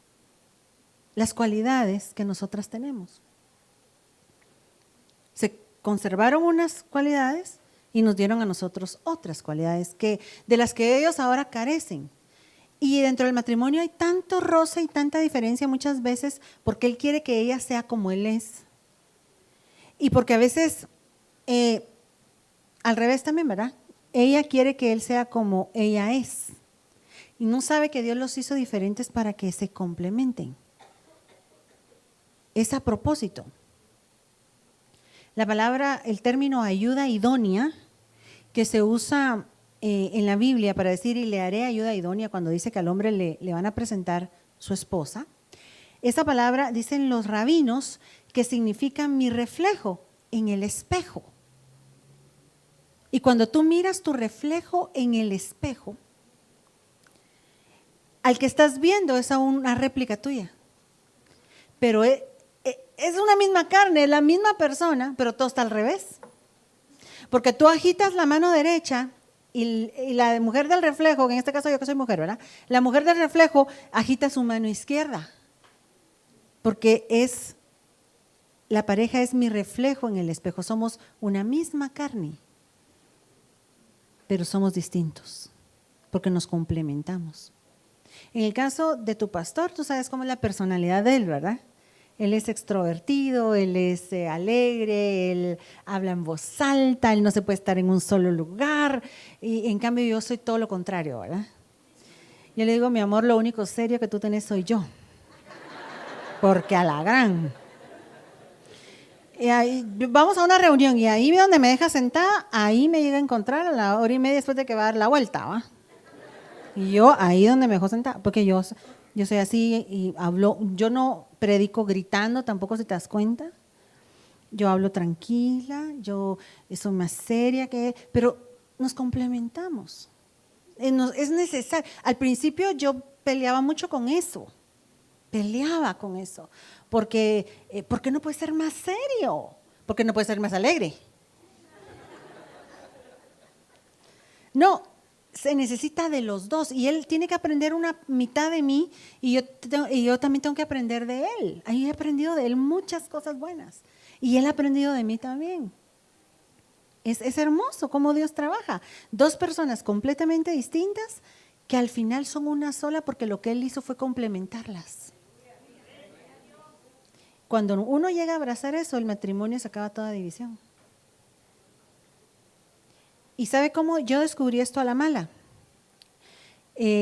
las cualidades que nosotras tenemos. Se conservaron unas cualidades y nos dieron a nosotros otras cualidades de las que ellos ahora carecen. Y dentro del matrimonio hay tanto roce y tanta diferencia muchas veces porque Él quiere que ella sea como Él es. Y porque a veces, al revés también, ¿verdad? Ella quiere que Él sea como ella es. Y no sabe que Dios los hizo diferentes para que se complementen. Es a propósito. La palabra, el término ayuda idónea, que se usa en la Biblia para decir y le haré ayuda idónea cuando dice que al hombre le van a presentar su esposa. Esa palabra, dicen los rabinos, que significa mi reflejo en el espejo. Y cuando tú miras tu reflejo en el espejo, al que estás viendo es a una réplica tuya. Pero es una misma carne, es la misma persona, pero todo está al revés. Porque tú agitas la mano derecha y la mujer del reflejo, que en este caso yo que soy mujer, ¿verdad? La mujer del reflejo agita su mano izquierda. Porque la pareja es mi reflejo en el espejo. Somos una misma carne, pero somos distintos, porque nos complementamos. En el caso de tu pastor, tú sabes cómo es la personalidad de él, ¿verdad? Él es extrovertido, él es alegre, él habla en voz alta, él no se puede estar en un solo lugar. Y en cambio yo soy todo lo contrario, ¿verdad? Yo le digo, mi amor, lo único serio que tú tenés soy yo. Porque a la gran. Y ahí, vamos a una reunión y ahí donde me deja sentada, ahí me llega a encontrar a la hora y media después de que va a dar la vuelta, ¿va? Y yo ahí donde me dejó sentada, porque yo soy así y hablo, yo no predico gritando tampoco, si te das cuenta. Yo hablo tranquila, yo soy más seria pero nos complementamos. Es necesario. Al principio yo peleaba mucho con eso. Porque ¿por qué no puede ser más serio? ¿Por qué no puede ser más alegre? No, se necesita de los dos y él tiene que aprender una mitad de mí y yo también tengo que aprender de él. Ahí he aprendido de él muchas cosas buenas y él ha aprendido de mí también. Es hermoso cómo Dios trabaja. Dos personas completamente distintas que al final son una sola porque lo que él hizo fue complementarlas. Cuando uno llega a abrazar eso, el matrimonio se acaba toda división. ¿Y sabe cómo yo descubrí esto a la mala?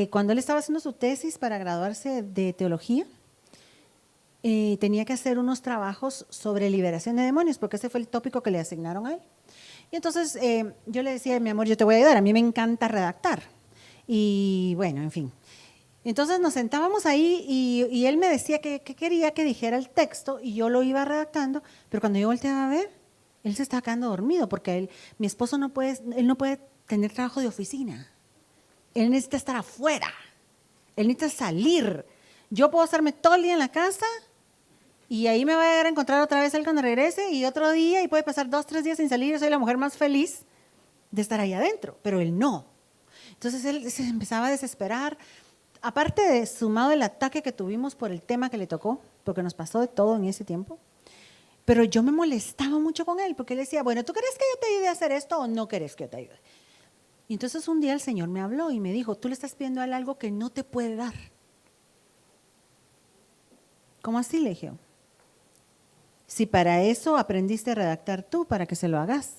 Cuando él estaba haciendo su tesis para graduarse de teología, tenía que hacer unos trabajos sobre liberación de demonios, porque ese fue el tópico que le asignaron a él. Y entonces yo le decía, mi amor, yo te voy a ayudar, a mí me encanta redactar. Y bueno, en fin. Entonces nos sentábamos ahí y él me decía que quería que dijera el texto y yo lo iba redactando, pero cuando yo volteaba a ver, él se estaba quedando dormido porque mi esposo no puede tener trabajo de oficina. Él necesita estar afuera, él necesita salir. Yo puedo estarme todo el día en la casa y ahí me va a llegar a encontrar otra vez él cuando regrese y otro día y puede pasar 2, 3 días sin salir. Yo soy la mujer más feliz de estar ahí adentro, pero él no. Entonces él se empezaba a desesperar. Aparte de sumado el ataque que tuvimos por el tema que le tocó, porque nos pasó de todo en ese tiempo, pero yo me molestaba mucho con él, porque él decía, bueno, ¿tú querés que yo te ayude a hacer esto o no querés que yo te ayude? Y entonces un día el Señor me habló y me dijo, tú le estás pidiendo a él algo que no te puede dar. ¿Cómo así? Le dije, si para eso aprendiste a redactar tú, para que se lo hagas.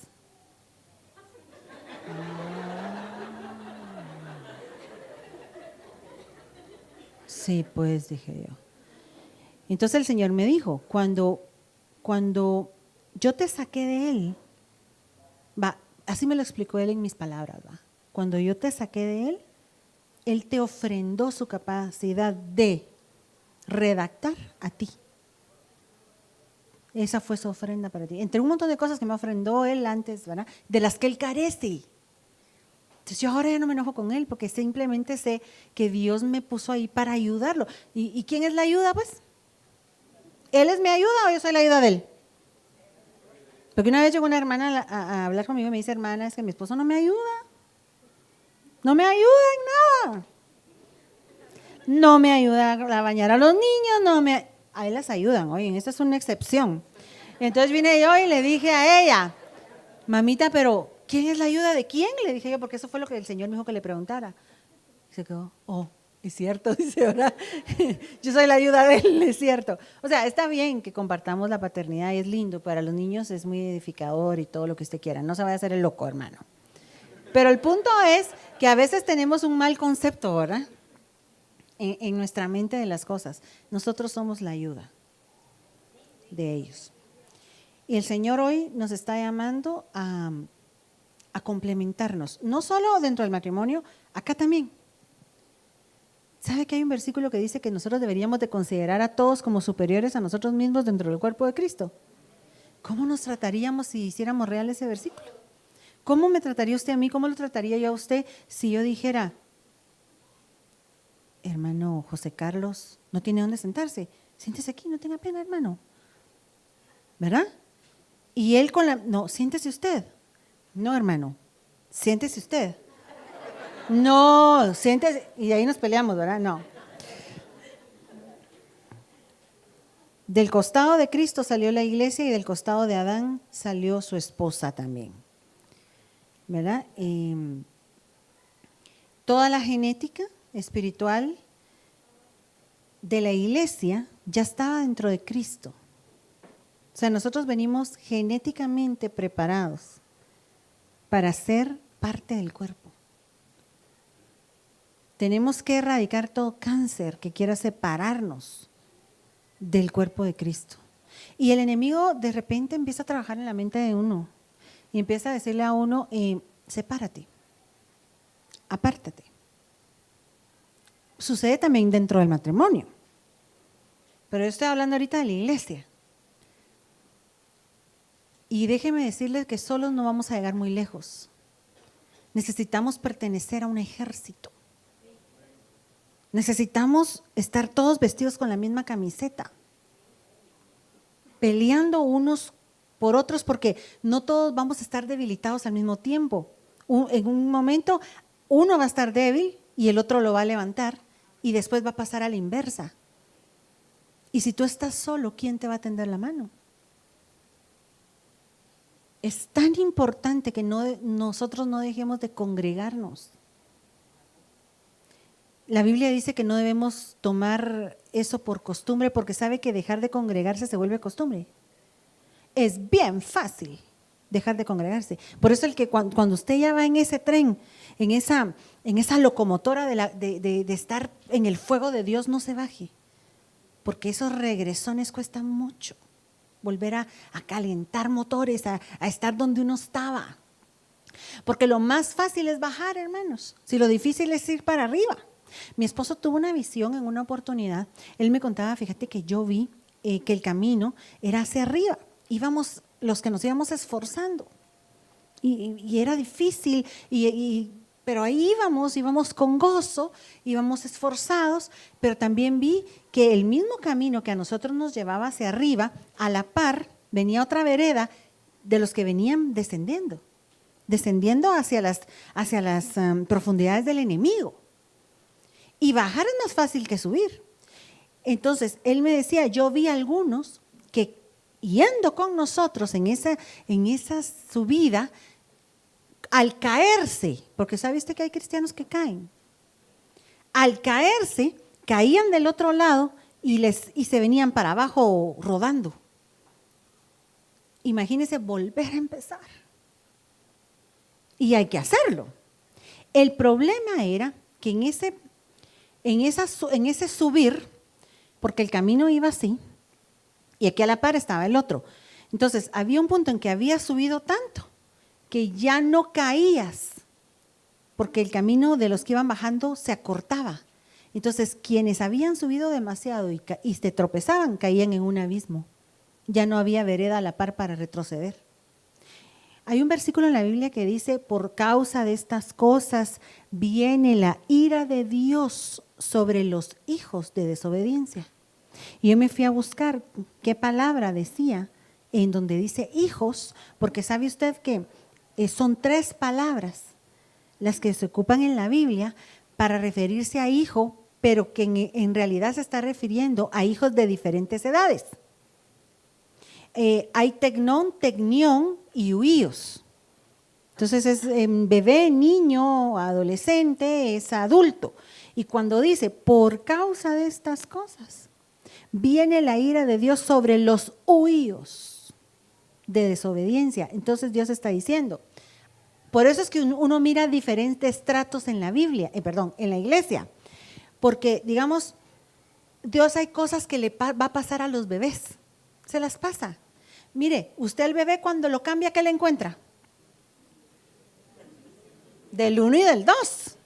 Sí, pues, dije yo. Entonces el Señor me dijo, cuando yo te saqué de él, así me lo explicó él en mis palabras, cuando yo te saqué de él, él te ofrendó su capacidad de redactar a ti. Esa fue su ofrenda para ti. Entre un montón de cosas que me ofrendó él antes, ¿verdad? De las que él carece. Entonces yo ahora ya no me enojo con él porque simplemente sé que Dios me puso ahí para ayudarlo. ¿Y quién es la ayuda, pues? ¿Él es mi ayuda o yo soy la ayuda de él? Porque una vez llegó una hermana a hablar conmigo y me dice, hermana, es que mi esposo no me ayuda. No me ayuda en nada. No me ayuda a bañar a los niños, a él las ayudan, oye, esta es una excepción. Entonces vine yo y le dije a ella, mamita, pero ¿quién es la ayuda de quién? Le dije yo, porque eso fue lo que el Señor me dijo que le preguntara. Y se quedó, es cierto, dice, ¿verdad? Yo soy la ayuda de él, es cierto. O sea, está bien que compartamos la paternidad, es lindo, para los niños es muy edificador y todo lo que usted quiera, no se vaya a hacer el loco, hermano. Pero el punto es que a veces tenemos un mal concepto, ¿verdad? En nuestra mente de las cosas. Nosotros somos la ayuda de ellos. Y el Señor hoy nos está llamando a complementarnos, no solo dentro del matrimonio, acá también. ¿Sabe que hay un versículo que dice que nosotros deberíamos de considerar a todos como superiores a nosotros mismos dentro del cuerpo de Cristo? ¿Cómo nos trataríamos si hiciéramos real ese versículo? ¿Cómo me trataría usted a mí? ¿Cómo lo trataría yo a usted si yo dijera, hermano José Carlos, no tiene dónde sentarse, siéntese aquí, no tenga pena, hermano? ¿Verdad? Y él no, siéntese usted. No, hermano, siéntese usted. No, siéntese, y ahí nos peleamos, ¿verdad? No. Del costado de Cristo salió la iglesia y del costado de Adán salió su esposa también, ¿verdad? Toda la genética espiritual de la iglesia ya estaba dentro de Cristo. O sea, nosotros venimos genéticamente preparados para ser parte del cuerpo. Tenemos que erradicar todo cáncer que quiera separarnos del cuerpo de Cristo. Y el enemigo de repente empieza a trabajar en la mente de uno y empieza a decirle a uno, sepárate, apártate. Sucede también dentro del matrimonio, pero yo estoy hablando ahorita de la iglesia. Y déjeme decirles que solos no vamos a llegar muy lejos. Necesitamos pertenecer a un ejército. Necesitamos estar todos vestidos con la misma camiseta, peleando unos por otros, porque no todos vamos a estar debilitados al mismo tiempo. En un momento uno va a estar débil y el otro lo va a levantar y después va a pasar a la inversa. Y si tú estás solo, ¿quién te va a tender la mano? Es tan importante que nosotros no dejemos de congregarnos. La Biblia dice que no debemos tomar eso por costumbre porque sabe que dejar de congregarse se vuelve costumbre. Es bien fácil dejar de congregarse. Por eso el que cuando usted ya va en ese tren, en esa locomotora de estar en el fuego de Dios, no se baje. Porque esos regresones cuestan mucho. Volver a calentar motores, a estar donde uno estaba. Porque lo más fácil es bajar, hermanos. Si lo difícil es ir para arriba. Mi esposo tuvo una visión en una oportunidad. Él me contaba, fíjate que yo vi que el camino era hacia arriba. Íbamos, los que nos íbamos esforzando. Y era difícil, pero ahí íbamos con gozo, íbamos esforzados, pero también vi que el mismo camino que a nosotros nos llevaba hacia arriba, a la par, venía otra vereda de los que venían descendiendo hacia las profundidades del enemigo. Y bajar es más fácil que subir. Entonces, él me decía, yo vi algunos que yendo con nosotros en esa subida, al caerse, porque ¿sabiste que hay cristianos que caen? Al caerse, caían del otro lado y se venían para abajo rodando. Imagínense volver a empezar. Y hay que hacerlo. El problema era que en ese subir, porque el camino iba así, y aquí a la par estaba el otro. Entonces, había un punto en que había subido tanto que ya no caías, porque el camino de los que iban bajando se acortaba. Entonces, quienes habían subido demasiado y se tropezaban, caían en un abismo. Ya no había vereda a la par para retroceder. Hay un versículo en la Biblia que dice, por causa de estas cosas viene la ira de Dios sobre los hijos de desobediencia. Y yo me fui a buscar qué palabra decía en donde dice hijos, porque sabe usted que son 3 palabras las que se ocupan en la Biblia para referirse a hijo, pero que en realidad se está refiriendo a hijos de diferentes edades. Hay tecnón, tecnión y huíos. Entonces es bebé, niño, adolescente, es adulto. Y cuando dice, por causa de estas cosas, viene la ira de Dios sobre los huíos de desobediencia. Entonces Dios está diciendo, por eso es que uno mira diferentes tratos en la Biblia, en la iglesia. Porque, digamos, Dios hay cosas que le va a pasar a los bebés. Se las pasa. Mire, usted el bebé cuando lo cambia, ¿qué le encuentra? Del 1 y del 2.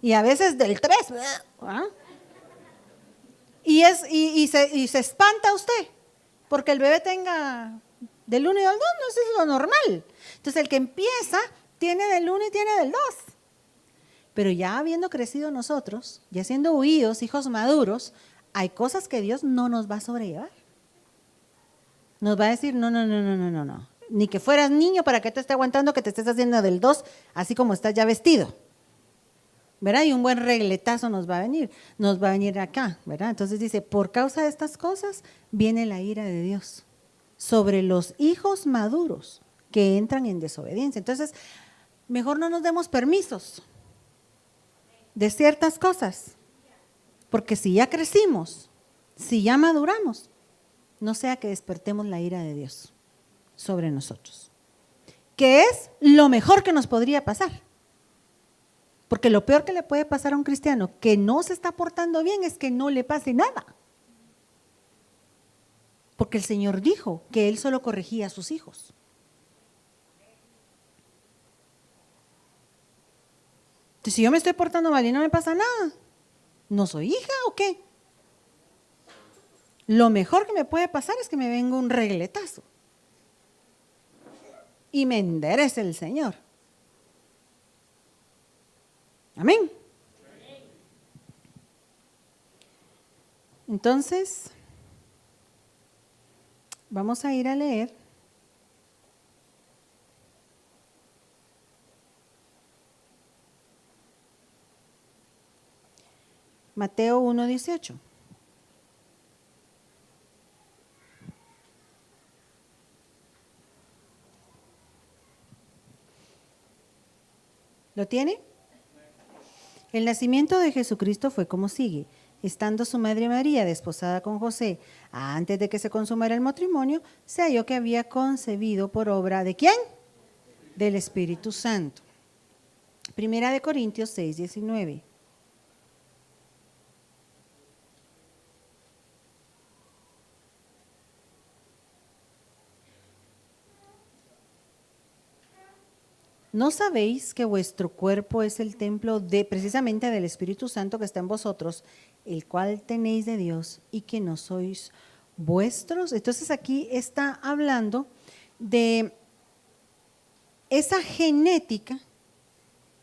Y a veces del 3. ¿Ah? Y se espanta usted, porque el bebé tenga del 1 y del 2, no, eso es lo normal. Entonces el que empieza tiene del 1 y tiene del 2. Pero ya habiendo crecido nosotros, ya siendo huíos, hijos maduros, hay cosas que Dios no nos va a sobrellevar. Nos va a decir, no. Ni que fueras niño para que te esté aguantando que te estés haciendo del 2, así como estás ya vestido. ¿Verdad? Y un buen regletazo nos va a venir acá, ¿verdad? Entonces dice, por causa de estas cosas viene la ira de Dios sobre los hijos maduros que entran en desobediencia. Entonces, mejor no nos demos permisos de ciertas cosas, porque si ya crecimos, si ya maduramos, no sea que despertemos la ira de Dios sobre nosotros, que es lo mejor que nos podría pasar. Porque lo peor que le puede pasar a un cristiano que no se está portando bien es que no le pase nada. Porque el Señor dijo que Él solo corregía a sus hijos. Entonces, si yo me estoy portando mal y no me pasa nada, ¿no soy hija o qué? Lo mejor que me puede pasar es que me venga un regletazo y me enderece el Señor. Amén. Entonces, vamos a ir a leer Mateo 1:18. ¿Lo tiene? El nacimiento de Jesucristo fue como sigue. Estando su madre María desposada con José, antes de que se consumara el matrimonio, se halló que había concebido por obra ¿de quién? Del Espíritu Santo. Primera de Corintios 6:19. ¿No sabéis que vuestro cuerpo es el templo precisamente del Espíritu Santo que está en vosotros, el cual tenéis de Dios y que no sois vuestros? Entonces aquí está hablando de esa genética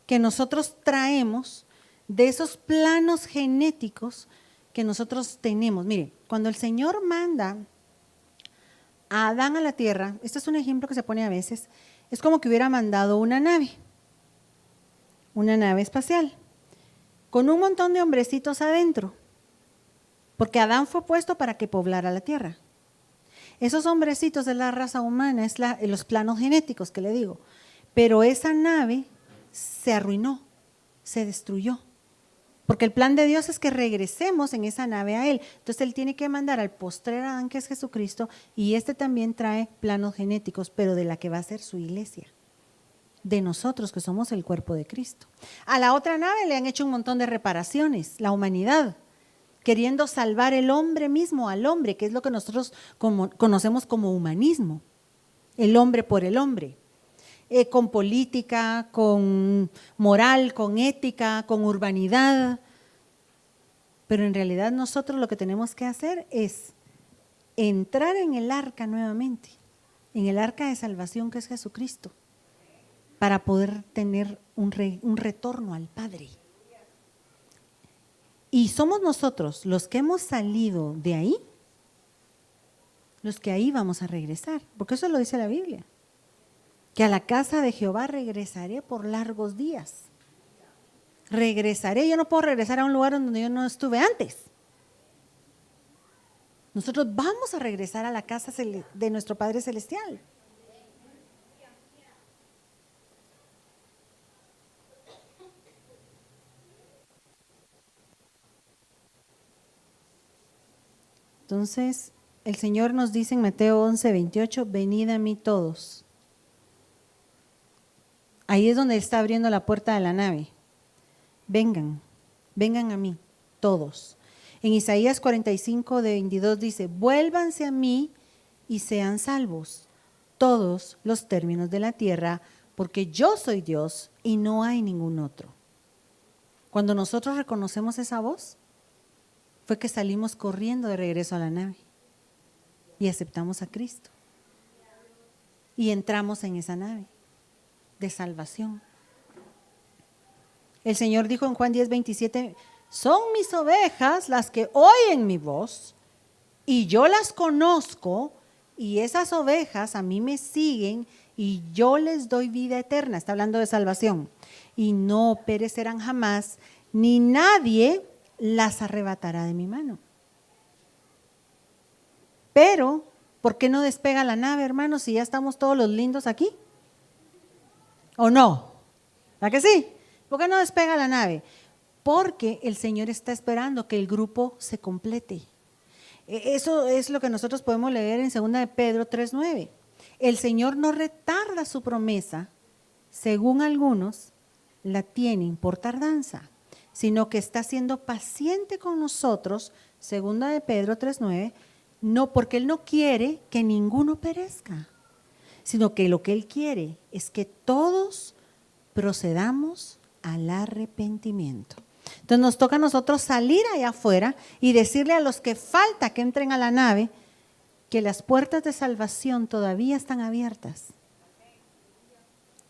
que nosotros traemos, de esos planos genéticos que nosotros tenemos. Mire, cuando el Señor manda a Adán a la tierra, este es un ejemplo que se pone a veces, es como que hubiera mandado una nave espacial, con un montón de hombrecitos adentro, porque Adán fue puesto para que poblara la tierra. Esos hombrecitos de la raza humana, es los planos genéticos que le digo, pero esa nave se arruinó, se destruyó. Porque el plan de Dios es que regresemos en esa nave a Él. Entonces Él tiene que mandar al postrer Adán, que es Jesucristo, y este también trae planos genéticos, pero de la que va a ser su iglesia, de nosotros que somos el cuerpo de Cristo. A la otra nave le han hecho un montón de reparaciones, la humanidad, queriendo salvar el hombre mismo al hombre, que es lo que nosotros conocemos como humanismo, el hombre por el hombre. Con política, con moral, con ética, con urbanidad. Pero en realidad nosotros lo que tenemos que hacer es entrar en el arca nuevamente, en el arca de salvación que es Jesucristo, para poder tener un retorno al Padre. Y somos nosotros los que hemos salido de ahí, los que ahí vamos a regresar, porque eso lo dice la Biblia. Que a la casa de Jehová regresaré por largos días. Regresaré, yo no puedo regresar a un lugar donde yo no estuve antes. Nosotros vamos a regresar a la casa de nuestro Padre Celestial. Entonces, el Señor nos dice en Mateo 11:28, venid a mí todos. Ahí es donde está abriendo la puerta de la nave. Vengan, vengan a mí, todos. En Isaías 45:22 dice, vuélvanse a mí y sean salvos, todos los términos de la tierra, porque yo soy Dios y no hay ningún otro. Cuando nosotros reconocemos esa voz, fue que salimos corriendo de regreso a la nave y aceptamos a Cristo. Y entramos en esa nave de salvación. El Señor dijo en Juan 10:27, son mis ovejas las que oyen mi voz y yo las conozco y esas ovejas a mí me siguen y yo les doy vida eterna. Está hablando de salvación. Y no perecerán jamás, ni nadie las arrebatará de mi mano. Pero, ¿por qué no despega la nave, hermanos, si ya estamos todos los lindos aquí? ¿O no? ¿A que sí? ¿Por qué no despega la nave? Porque el Señor está esperando que el grupo se complete. Eso es lo que nosotros podemos leer en 2 de Pedro 3:9. El Señor no retarda su promesa, según algunos la tienen por tardanza, sino que está siendo paciente con nosotros, 2 de Pedro 3:9, no porque Él no quiere que ninguno perezca, sino que lo que Él quiere es que todos procedamos al arrepentimiento. Entonces nos toca a nosotros salir allá afuera y decirle a los que falta que entren a la nave que las puertas de salvación todavía están abiertas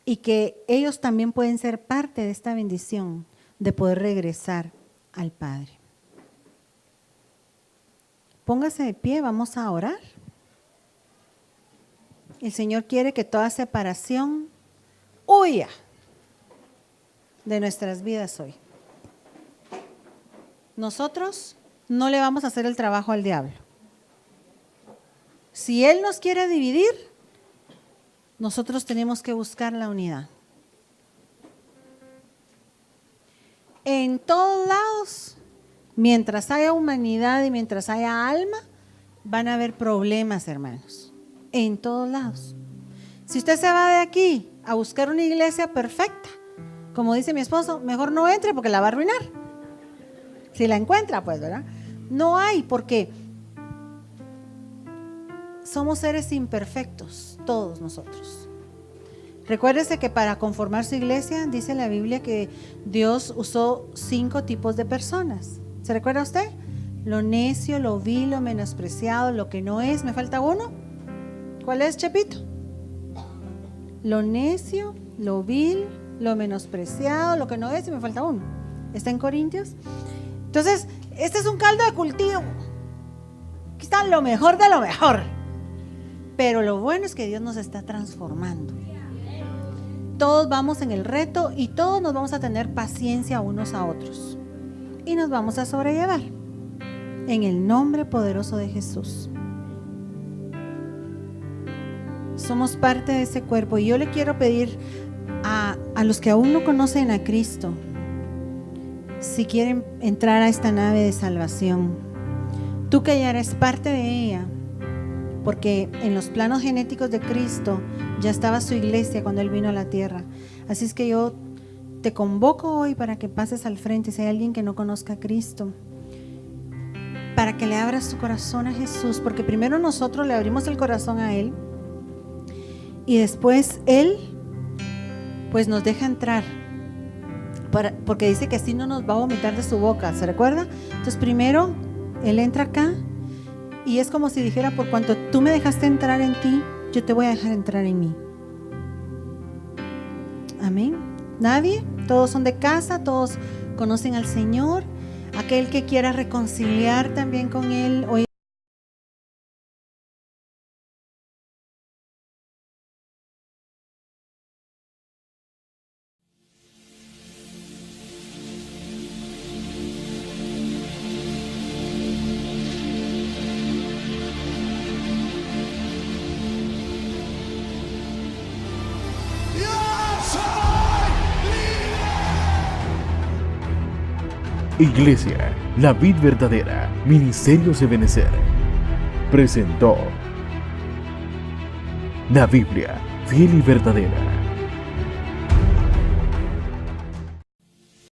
y que ellos también pueden ser parte de esta bendición de poder regresar al Padre. Póngase de pie, vamos a orar. El Señor quiere que toda separación huya de nuestras vidas hoy. Nosotros no le vamos a hacer el trabajo al diablo. Si Él nos quiere dividir, nosotros tenemos que buscar la unidad. En todos lados, mientras haya humanidad y mientras haya alma, van a haber problemas, hermanos. En todos lados. Si usted se va de aquí a buscar una iglesia perfecta, como dice mi esposo, mejor no entre porque la va a arruinar. Si la encuentra, pues, ¿verdad? No hay, porque somos seres imperfectos, todos nosotros. Recuérdese que para conformar su iglesia, dice la Biblia que Dios usó 5 tipos de personas. ¿Se recuerda usted? Lo necio, lo vil, lo menospreciado, lo que no es. ¿Me falta uno? ¿Cuál es, Chepito? Lo necio, lo vil, lo menospreciado, lo que no es, y me falta uno. ¿Está en Corintios? Entonces, este es un caldo de cultivo. Aquí está lo mejor de lo mejor. Pero lo bueno es que Dios nos está transformando. Todos vamos en el reto y todos nos vamos a tener paciencia unos a otros. Y nos vamos a sobrellevar. En el nombre poderoso de Jesús. Somos parte de ese cuerpo. Y yo le quiero pedir a los que aún no conocen a Cristo, si quieren entrar a esta nave de salvación, tú que ya eres parte de ella, porque en los planos genéticos de Cristo ya estaba su iglesia cuando Él vino a la tierra. Así es que yo te convoco hoy para que pases al frente si hay alguien que no conozca a Cristo, para que le abras tu corazón a Jesús, porque primero nosotros le abrimos el corazón a Él y después Él pues nos deja entrar, porque dice que así no nos va a vomitar de su boca, ¿se recuerda? Entonces primero Él entra acá y es como si dijera: por cuanto tú me dejaste entrar en ti, yo te voy a dejar entrar en mí. Amén. ¿Nadie? Todos son de casa, todos conocen al Señor. Aquel que quiera reconciliar también con Él hoy. Iglesia, la vid verdadera, Ministerios Ebenecer, presentó la Biblia fiel y verdadera.